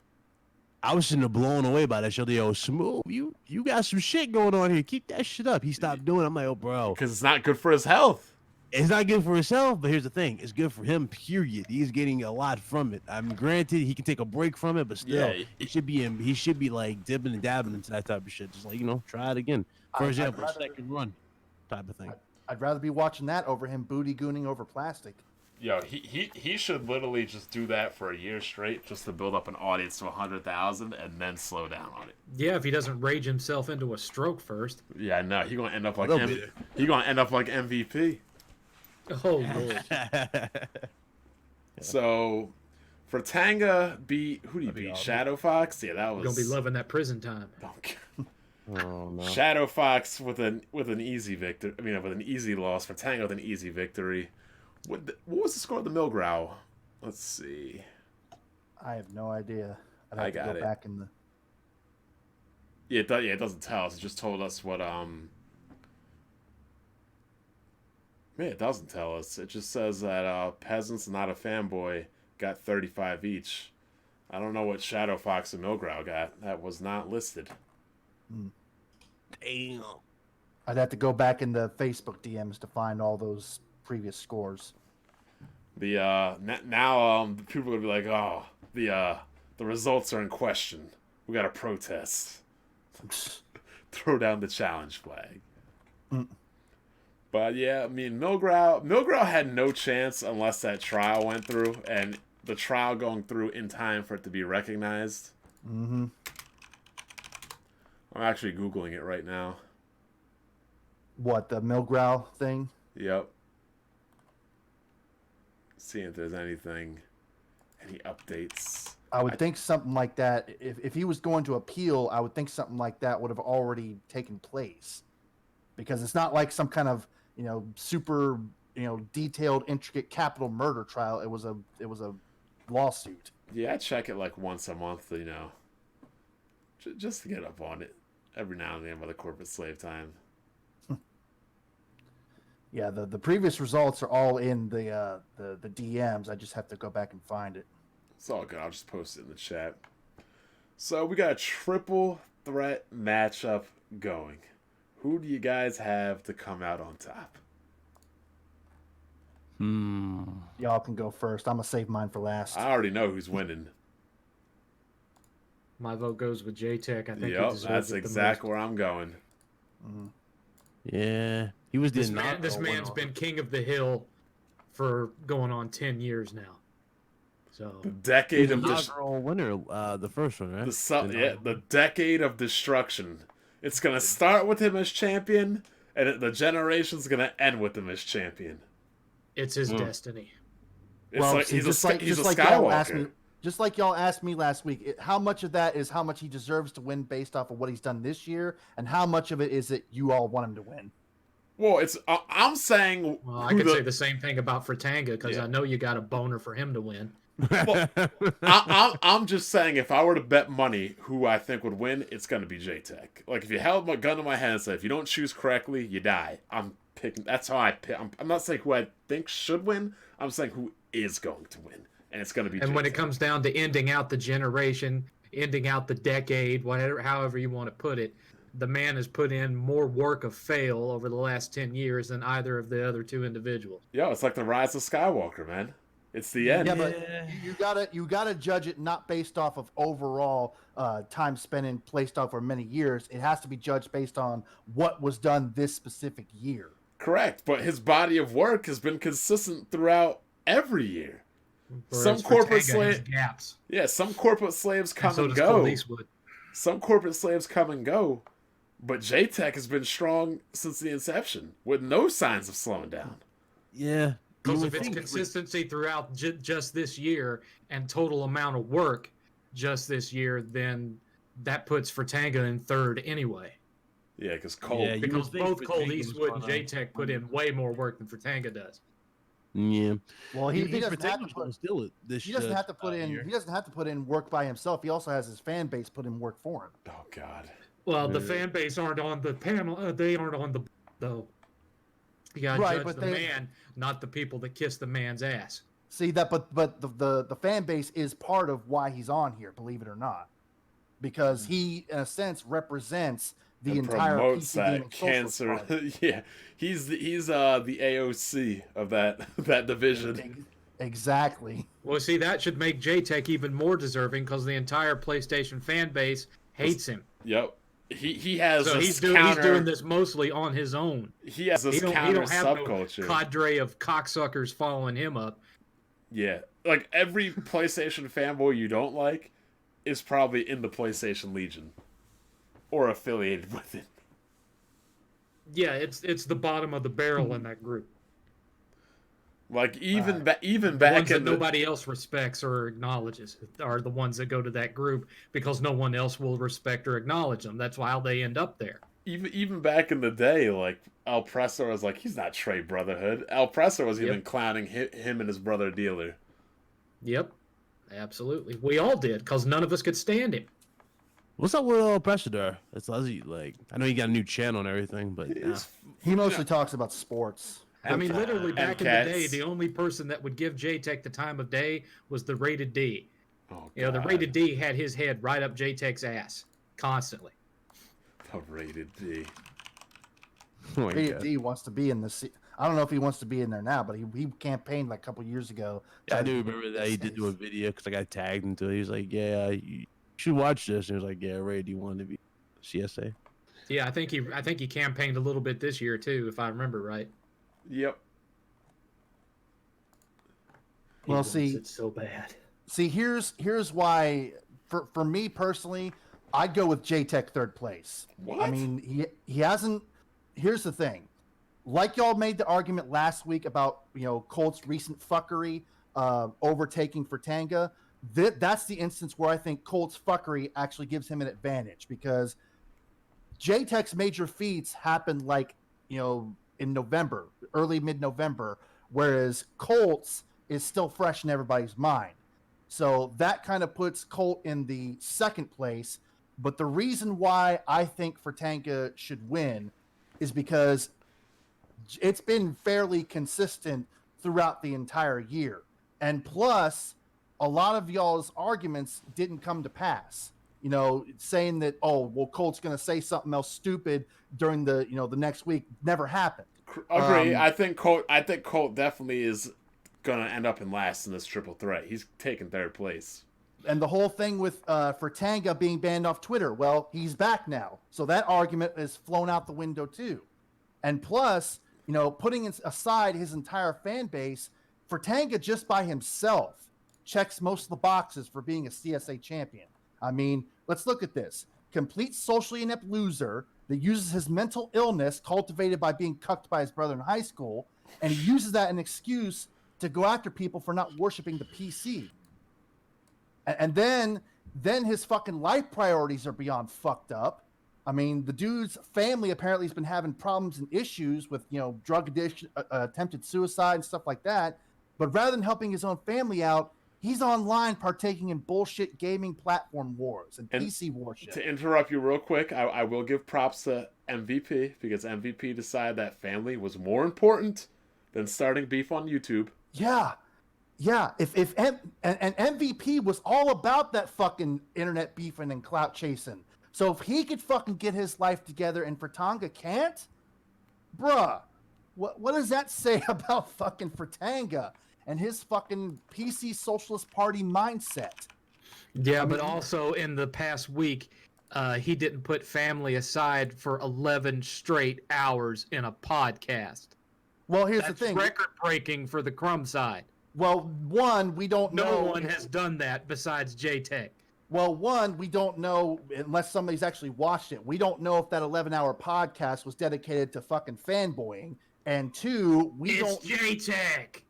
I was sitting there blown away by that show. Yo, Smooth, you got some shit going on here. Keep that shit up. He stopped doing it. I'm like, oh, bro. Because it's not good for his health. It's not good for himself, but here's the thing. It's good for him, period. He's getting a lot from it. I mean, granted, he can take a break from it, but still, Yeah. he should be like dipping and dabbing into that type of shit. Just like, try it again. For I'd example, rather- second run type of thing. I'd rather be watching that over him booty gooning over plastic. Yo, he should literally just do that for a year straight just to build up an audience to 100,000 and then slow down on it. Yeah, if he doesn't rage himself into a stroke first. Yeah, I know. He's gonna end up like Little bit. he gonna end up like MVP. Oh, Lord. So for Tanga beat who did he That'd be beat? awesome. Shadow Fox? Yeah, that was You're going to be loving that prison time. Oh, no. Shadow Fox with an easy victory. I mean, with an easy loss for Tango with an easy victory. What was the score of the Milgrow? Let's see. I have no idea. I'd I have to got go it. back in the. Yeah, it doesn't tell us. It just told us what Yeah, it doesn't tell us. It just says that Peasants Not a Fanboy got 35 each. I don't know what Shadow Fox and Milgrow got. That was not listed. Damn. I'd have to go back in the Facebook DMs to find all those previous scores. Now people are gonna be like, oh, the results are in question. We got to protest. Throw down the challenge flag. But yeah, I mean, Milgrau had no chance unless that trial went through, and the trial going through in time for it to be recognized. Mm-hmm. I'm actually Googling it right now. What, the Milgrau thing? Yep. Seeing if there's any updates. I would think something like that, if he was going to appeal, I would think something like that would have already taken place. Because it's not like some kind of, super, detailed, intricate capital murder trial. It was a lawsuit. Yeah, I check it like once a month, just to get up on it every now and then by the corporate slave time. Yeah, the previous results are all in the DMs. I just have to go back and find it. It's all good. I'll just post it in the chat. So we got a triple threat matchup going. Who do you guys have to come out on top? Y'all can go first. I'm going to save mine for last. I already know who's winning. My vote goes with J-Tech. I think yep, that's exactly where I'm going. Mm-hmm. Yeah. He was this man's been king of the hill for going on 10 years now. So the decade of winner, the first one, right? The decade of destruction. It's gonna start with him as champion, and the generation's gonna end with him as champion. It's his destiny. It's well, he's a Skywalker. Just like y'all asked me last week, how much of that is how much he deserves to win based off of what he's done this year, and how much of it is that you all want him to win? Well, I'm saying. Well, I could say the same thing about Fratanga because I know you got a boner for him to win. Well, I'm just saying, if I were to bet money who I think would win, it's going to be J-Tech. Like, if you held my gun to my head and said, if you don't choose correctly, you die. I'm picking. That's how I pick. I'm not saying who I think should win. I'm saying who is going to win, and it's going to be. And J-Tech. When it comes down to ending out the generation, ending out the decade, however you want to put it, the man has put in more work of fail over the last 10 years than either of the other two individuals. Yo, it's like the rise of Skywalker, man. It's the end. Yeah, but you gotta judge it not based off of overall time spent in placed off for many years. It has to be judged based on what was done this specific year. Correct, but his body of work has been consistent throughout every year. Some corporate slaves, some corporate slaves come and go. Some corporate slaves come and go, but J-Tech has been strong since the inception, with no signs of slowing down. Yeah. Because of its consistency throughout just this year and total amount of work just this year, then that puts Fratanga in third anyway. Yeah, because both Colt Eastwood and J-Tech put in way more work than Fratanga does. Yeah. Well, he doesn't have to put in work by himself. He also has his fan base put in work for him. Oh God. Well, the fan base aren't on the panel. They aren't on the though. You gotta judge the man, not the people that kiss the man's ass. See that, but the fan base is part of why he's on here, believe it or not, because he, in a sense, represents the entire promotes PC that cancer. Yeah, he's the AOC of that division. Exactly. Well, see, that should make J-Tech even more deserving because the entire PlayStation fan base hates him. Yep. He has. So he's doing this mostly on his own. He has this counter subculture. No cadre of cocksuckers following him up. Yeah, like every PlayStation fanboy you don't like is probably in the PlayStation Legion or affiliated with it. Yeah, it's the bottom of the barrel in that group. Like even back in that nobody else respects or acknowledges are the ones that go to that group because no one else will respect or acknowledge them. That's how they end up there. Even back in the day, like El Presser was like, he's not Trey Brotherhood. El Presser was even clowning him and his brother Dealer. Yep, absolutely. We all did because none of us could stand him. What's up with El Presser there? Like, I know you got a new channel and everything, but he mostly talks about sports. I mean, literally back in the day, the only person that would give J-Tech the time of day was the Rated D. Oh, the Rated D had his head right up J-Tech's ass constantly. The Rated D. Rated D wants to be in the. I don't know if he wants to be in there now, but he campaigned like a couple years ago. Yeah, I do remember that he did do a video because I got tagged into it. He was like, "Yeah, you should watch this." And he was like, "Yeah, Ray, do you want to be CSA?" Yeah, I think he campaigned a little bit this year too, if I remember right. Yep. He Well, wants see, it so bad. See, here's why for me personally, I'd go with J-Tech third place. What? I mean, he hasn't. Here's the thing, like y'all made the argument last week about Colt's recent fuckery overtaking Fratanga. That's the instance where I think Colt's fuckery actually gives him an advantage because J-Tech's major feats happened like in November, early mid-November, whereas Colt's is still fresh in everybody's mind. So that kind of puts Colt in the second place. But the reason why I think Fratanga should win is because it's been fairly consistent throughout the entire year. And plus, a lot of y'all's arguments didn't come to pass. Saying that, oh, well, Colt's going to say something else stupid during the next week never happened. Agree. I think Colt definitely is gonna end up in last in this triple threat. He's taking third place. And the whole thing with Fratanga being banned off Twitter, well, he's back now, so that argument is flown out the window too. And plus, putting aside his entire fan base, Fratanga just by himself checks most of the boxes for being a CSA champion. I mean, let's look at this: complete socially inept loser that uses his mental illness cultivated by being cucked by his brother in high school, and he uses that as an excuse to go after people for not worshiping the PC. And then his fucking life priorities are beyond fucked up. I mean, the dude's family apparently has been having problems and issues with, drug addiction, attempted suicide and stuff like that. But rather than helping his own family out, he's online partaking in bullshit gaming platform wars and PC warship. To interrupt you real quick, I will give props to MVP because MVP decided that family was more important than starting beef on YouTube. Yeah. If MVP was all about that fucking internet beefing and clout chasing. So if he could fucking get his life together and Fratanga can't, bruh, what does that say about fucking Fratanga and his fucking PC Socialist Party mindset? Yeah, but also in the past week, he didn't put family aside for 11 straight hours in a podcast. Well, here's That's the thing. Record-breaking for the Crumb side. Well, one, we don't know. No one has done that besides J-Tech. Well, one, we don't know unless somebody's actually watched it. We don't know if that 11-hour podcast was dedicated to fucking fanboying. And two, It's J-Tech.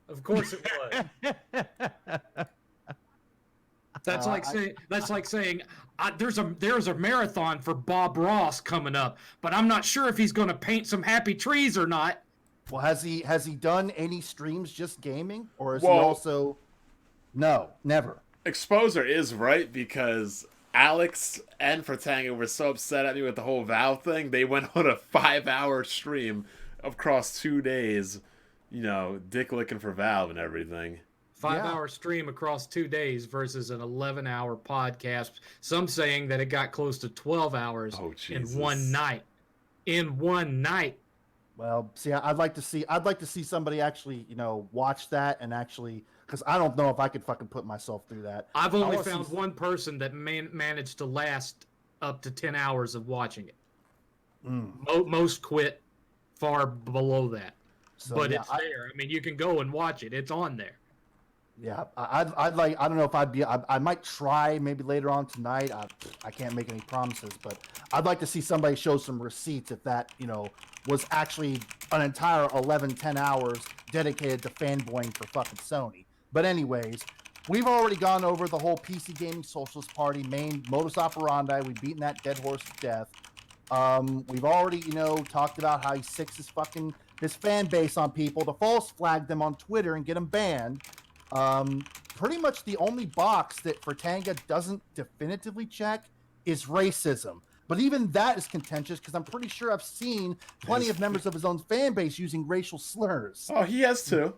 Of course it was. That's like saying there's a marathon for Bob Ross coming up, but I'm not sure if he's going to paint some happy trees or not. Well, has he done any streams just gaming, or is he also? No, never. Exposer is right because Alex and Fratanga were so upset at me with the whole Valve thing. They went on a 5-hour stream across 2 days, dick licking for Valve and everything. 5-hour stream across 2 days versus an 11-hour podcast. Some saying that it got close to 12 hours in one night. In one night. Well, see, I'd like to see somebody actually, watch that and actually, because I don't know if I could fucking put myself through that. I've only found one person that managed to last up to 10 hours of watching it. Most quit far below that. So, but it's there. I mean, you can go and watch it. It's on there. Yeah, I'd like. I don't know if I'd be. I might try maybe later on tonight. I can't make any promises, but I'd like to see somebody show some receipts if that was actually an entire 10 hours dedicated to fanboying for fucking Sony. But anyways, we've already gone over the whole PC Gaming Socialist Party main modus operandi. We've beaten that dead horse to death. We've already talked about how he sicks his fan base on people to false flag them on Twitter and get them banned. Pretty much the only box that Fratanga doesn't definitively check is racism. But even that is contentious because I'm pretty sure I've seen plenty of members of his own fan base using racial slurs. Oh, he has too.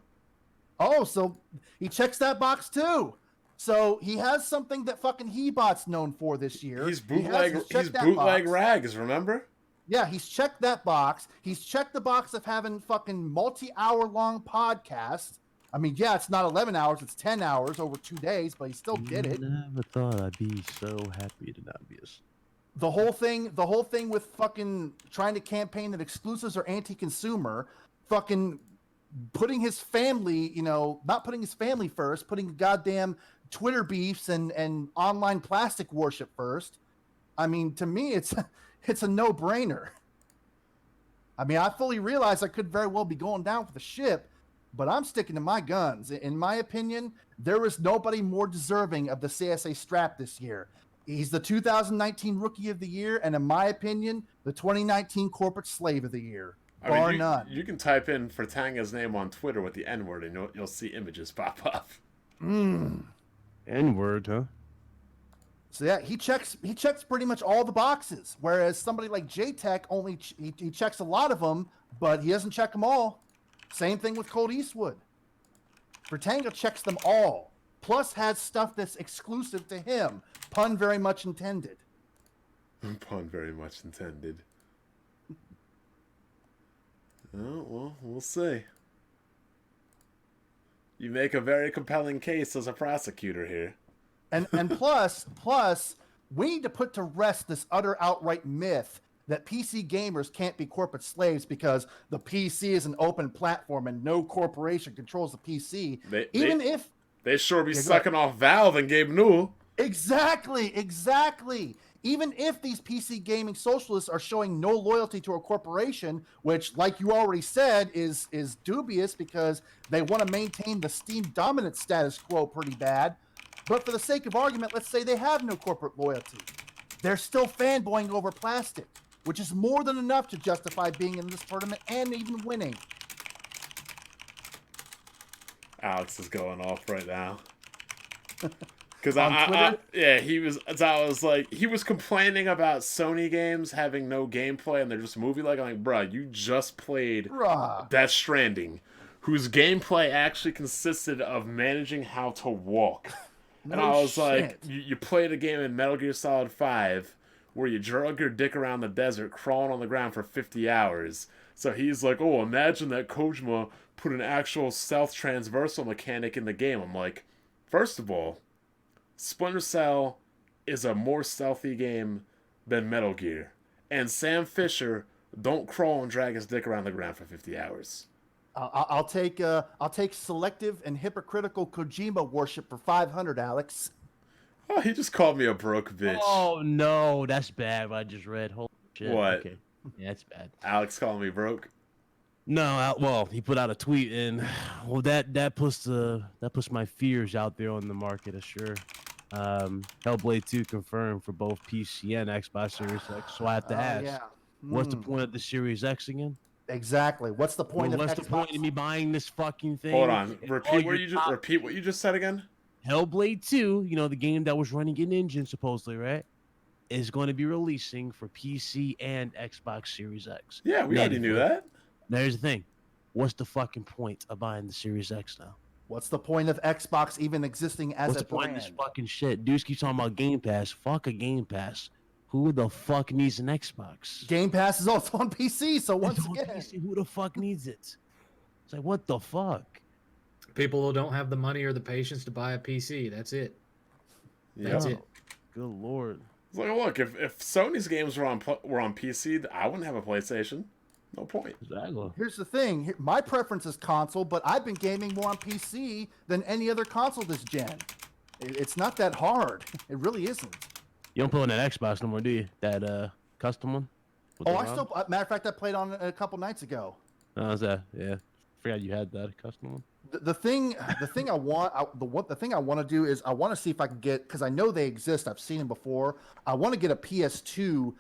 Oh, so he checks that box too. So he has something that fucking Hebot's known for this year. He's bootleg rags, remember? Yeah, he's checked that box. He's checked the box of having fucking multi-hour long podcasts. I mean, yeah, it's not 11 hours, it's 10 hours over 2 days, but he still did it. Never thought I'd be so happy to not be a... The whole thing with fucking trying to campaign that exclusives are anti-consumer, fucking putting his family, not putting his family first, putting goddamn Twitter beefs and online plastic worship first. I mean, to me, it's a no-brainer. I mean, I fully realize I could very well be going down for the ship, but I'm sticking to my guns. In my opinion, there is nobody more deserving of the CSA strap this year. He's the 2019 Rookie of the Year, and in my opinion, the 2019 Corporate Slave of the Year, bar none. You can type in Fertanga's name on Twitter with the N-word, and you'll see images pop up. N-word, huh? So yeah, he checks pretty much all the boxes, whereas somebody like J-Tech he checks a lot of them, but he doesn't check them all. Same thing with Colt Eastwood. Fertanga checks them all, plus has stuff that's exclusive to him. Pun very much intended. Pun very much intended. Oh, well, we'll see. You make a very compelling case as a prosecutor here. And plus, we need to put to rest this utter outright myth that PC gamers can't be corporate slaves because the PC is an open platform and no corporation controls the PC. They sure be sucking off Valve and Gabe Newell. Exactly. Even if these PC gaming socialists are showing no loyalty to a corporation, which, like you already said, is dubious because they want to maintain the Steam dominant status quo pretty bad. But for the sake of argument, let's say they have no corporate loyalty. They're still fanboying over plastic, which is more than enough to justify being in this tournament and even winning. Alex is going off right now. Because he was complaining about Sony games having no gameplay and they're just movie-like. I'm like, bruh, you just played Death Stranding, whose gameplay actually consisted of managing how to walk. And I was like, you played a game in Metal Gear Solid 5 where you drug your dick around the desert, crawling on the ground for 50 hours. So he's like, oh, imagine that Kojima put an actual stealth transversal mechanic in the game. I'm like, first of all, Splinter Cell is a more stealthy game than Metal Gear. And Sam Fisher don't crawl and drag his dick around the ground for 50 hours. I'll take selective and hypocritical Kojima worship for 500, Alex. Oh, he just called me a broke bitch. Oh no, that's bad. What I just read. Holy shit. What? Okay. Yeah, that's bad. Alex calling me broke? No, well, he put out a tweet, and well, that puts my fears out there on the market, sure. Hellblade 2 confirmed for both PC and Xbox Series X. So I have to ask, what's the point of the Series X again? Exactly. What's the point of what's Xbox? the point of me buying this fucking thing? Hold on. Repeat what you just said again. Hellblade 2, the game that was running in engine supposedly, right, is going to be releasing for PC and Xbox Series X. Yeah, we already knew that. Now, here's the thing. What's the fucking point of buying the Series X now? What's the point of Xbox even existing as What's a the point brand? of this fucking shit? Dudes keep talking about Game Pass. Fuck a Game Pass. Who the fuck needs an Xbox? Game Pass is also on PC, so once It's on again... PC. Who the fuck needs it? It's like, what the fuck? People who don't have the money or the patience to buy a PC. That's it. That's it. Good lord. It's like, look, if Sony's games were on PC, I wouldn't have a PlayStation. No point. Exactly. Here's the thing. My preference is console, but I've been gaming more on PC than any other console this gen. It's not that hard. It really isn't. You don't play on that Xbox no more, do you? That custom one? Matter of fact, I played on it a couple nights ago. Oh, is that? Yeah. Forgot you had that custom one. The thing I want to do is I want to see if I can get, because I know they exist. I've seen them before. I want to get a PS2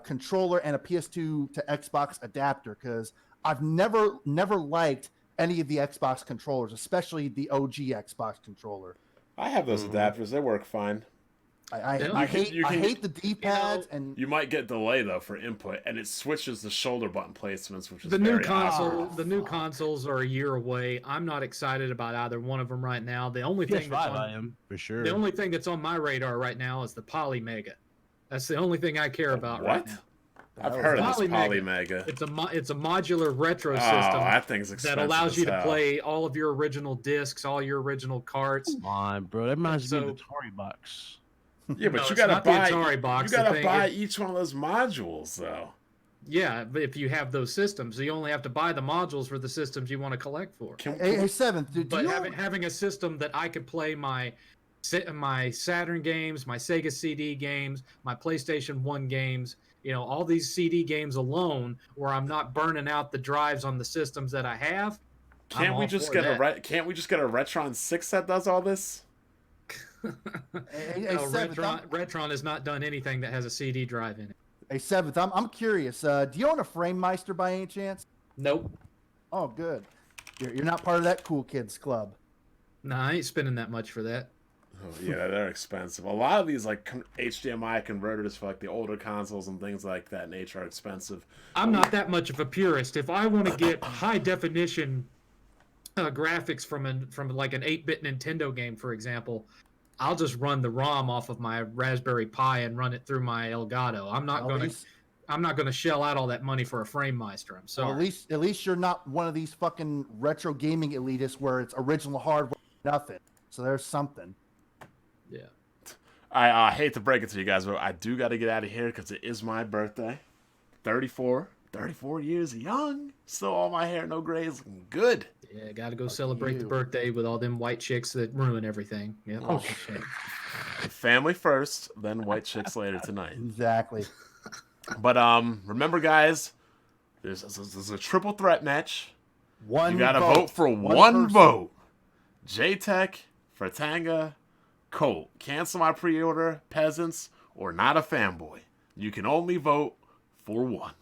controller and a PS2 to Xbox adapter because I've never liked any of the Xbox controllers, especially the OG Xbox controller. I have those adapters. They work fine. I hate the D-pads, and you might get delay though for input, and it switches the shoulder button placements, which is the new console. The new consoles are a year away. I'm not excited about either one of them right now. The only thing I am for sure. The only thing that's on my radar right now is the Poly Mega. That's the only thing I care about right now. I've heard of this Polymega. Polymega. It's a modular retro Oh, system that thing's expensive that allows you as to hell. play all of your original discs, all your original carts. Come on, bro. That reminds me of So- the Atari box. Yeah, but No, you it's gotta not the buy. Atari box. You gotta The thing buy is- each one of those modules, though. Yeah, but if you have those systems, so you only have to buy the modules for the systems you want to collect for. Hey, Seventh, do But you having a system that I could play my Saturn games, my Sega CD games, my PlayStation 1 games, all these CD games alone, where I'm not burning out the drives on the systems that I have. Can't we just get a Retron 6 that does all this? Hey, No, Seventh, Retron has not done anything that has a CD drive in it. Hey, Seventh, I'm curious. Do you own a Framemeister by any chance? Nope. Oh, good. You're not part of that cool kids club. Nah, I ain't spending that much for that. Oh, yeah, they're expensive. A lot of these like HDMI converters for like the older consoles and things like that nature are expensive. I'm not that much of a purist. If I want to get high definition graphics from like an 8-bit Nintendo game, for example, I'll just run the ROM off of my Raspberry Pi and run it through my Elgato. I'm not gonna shell out all that money for a Framemeister. I'm sorry. Well, at least you're not one of these fucking retro gaming elitists where it's original hardware, nothing. So there's something. Yeah. I hate to break it to you guys, but I do got to get out of here because it is my birthday. 34 years young. Still all my hair, no grays, looking good. Yeah, got to go celebrate the birthday with all them white chicks that ruin everything. Yeah. Oh, family first, then white chicks later tonight. Exactly. But remember, guys, there's a triple threat match. You gotta vote for one vote. J-Tech, Fratanga, Colt. Cancel my pre-order, peasants, or not a fanboy. You can only vote for one.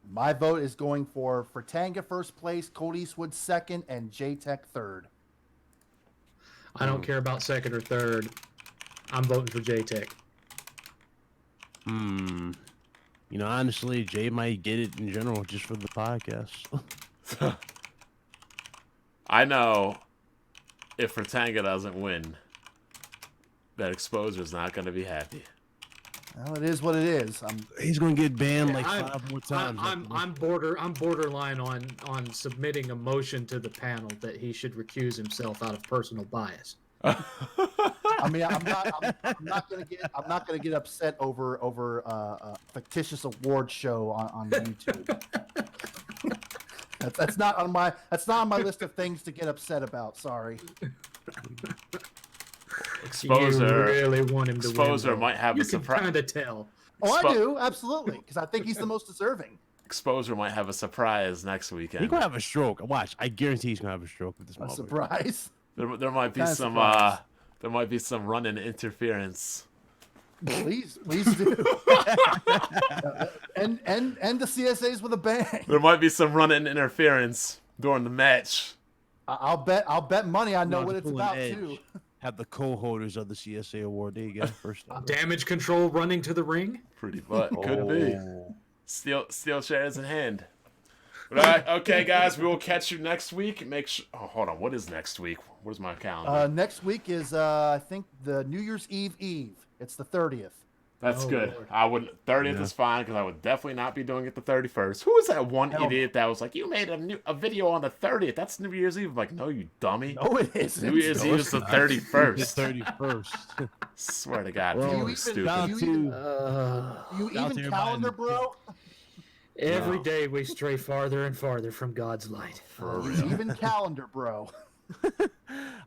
My vote is going for Fratanga first place, Colt Eastwood second, and J-Tech third. I don't care about second or third. I'm voting for J-Tech. Honestly, Jay might get it in general just for the podcast. I know if Fratanga doesn't win, that Exposer's not going to be happy. Well, it is what it is. He's gonna get banned like 5 more times. I'm borderline on submitting a motion to the panel that he should recuse himself out of personal bias. I mean, I'm not gonna get upset over a fictitious award show on YouTube. That's not on my list of things to get upset about. Sorry. Exposer, you really want him to Exposer win, might have a you can surprise. kind of tell. Oh, I do, absolutely, because I think he's the most deserving. Exposer might have a surprise next weekend. He's gonna have a stroke. Watch, I guarantee he's gonna have a stroke with this. A surprise. There might be some surprise. there might be some run-in interference. Please do. and the CSAs with a bang. There might be some run-in interference during the match. I'll bet money I know what it's about too. Have the co-holders of the CSA award. There you go. First ever. Damage control running to the ring. Pretty much. Could be. Steel chairs in hand. But, all right, okay, guys, we will catch you next week. Make sure. Oh, hold on. What is next week? Where's my calendar? Next week is I think the New Year's Eve. It's the 30th. That's good. Lord. I would 30th is fine because I would definitely not be doing it the 31st. Who was that one idiot that was like, "You made a video on the 30th? That's New Year's Eve." I'm like, no, you dummy. No, it isn't. New Year's Eve is the 31st. The 31st. Swear to God, Well, people are you stupid. You Out even there calendar, buying- bro? Every day we stray farther and farther from God's light. For You real. even calendar, bro.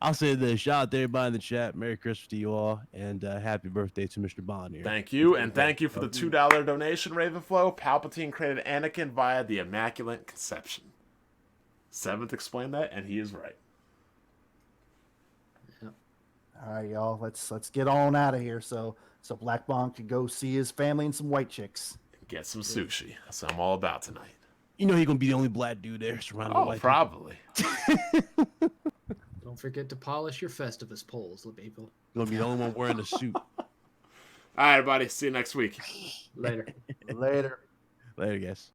I'll say this. Shout out to everybody in the chat. Merry Christmas to you all, and happy birthday to Mr. Bond here. Thank you, and thank you for the $2 donation, Ravenflow. Palpatine created Anakin via the Immaculate Conception. Seventh explained that, and he is right. All right, y'all. Let's get on out of here so Black Bond can go see his family and some white chicks. Get some sushi. That's what I'm all about tonight. You know he's gonna be the only black dude there surrounded by Oh, white probably. Don't forget to polish your Festivus poles, little people. He's gonna be the only one wearing a suit. All right, everybody. See you next week. Later. Later. Later, guys.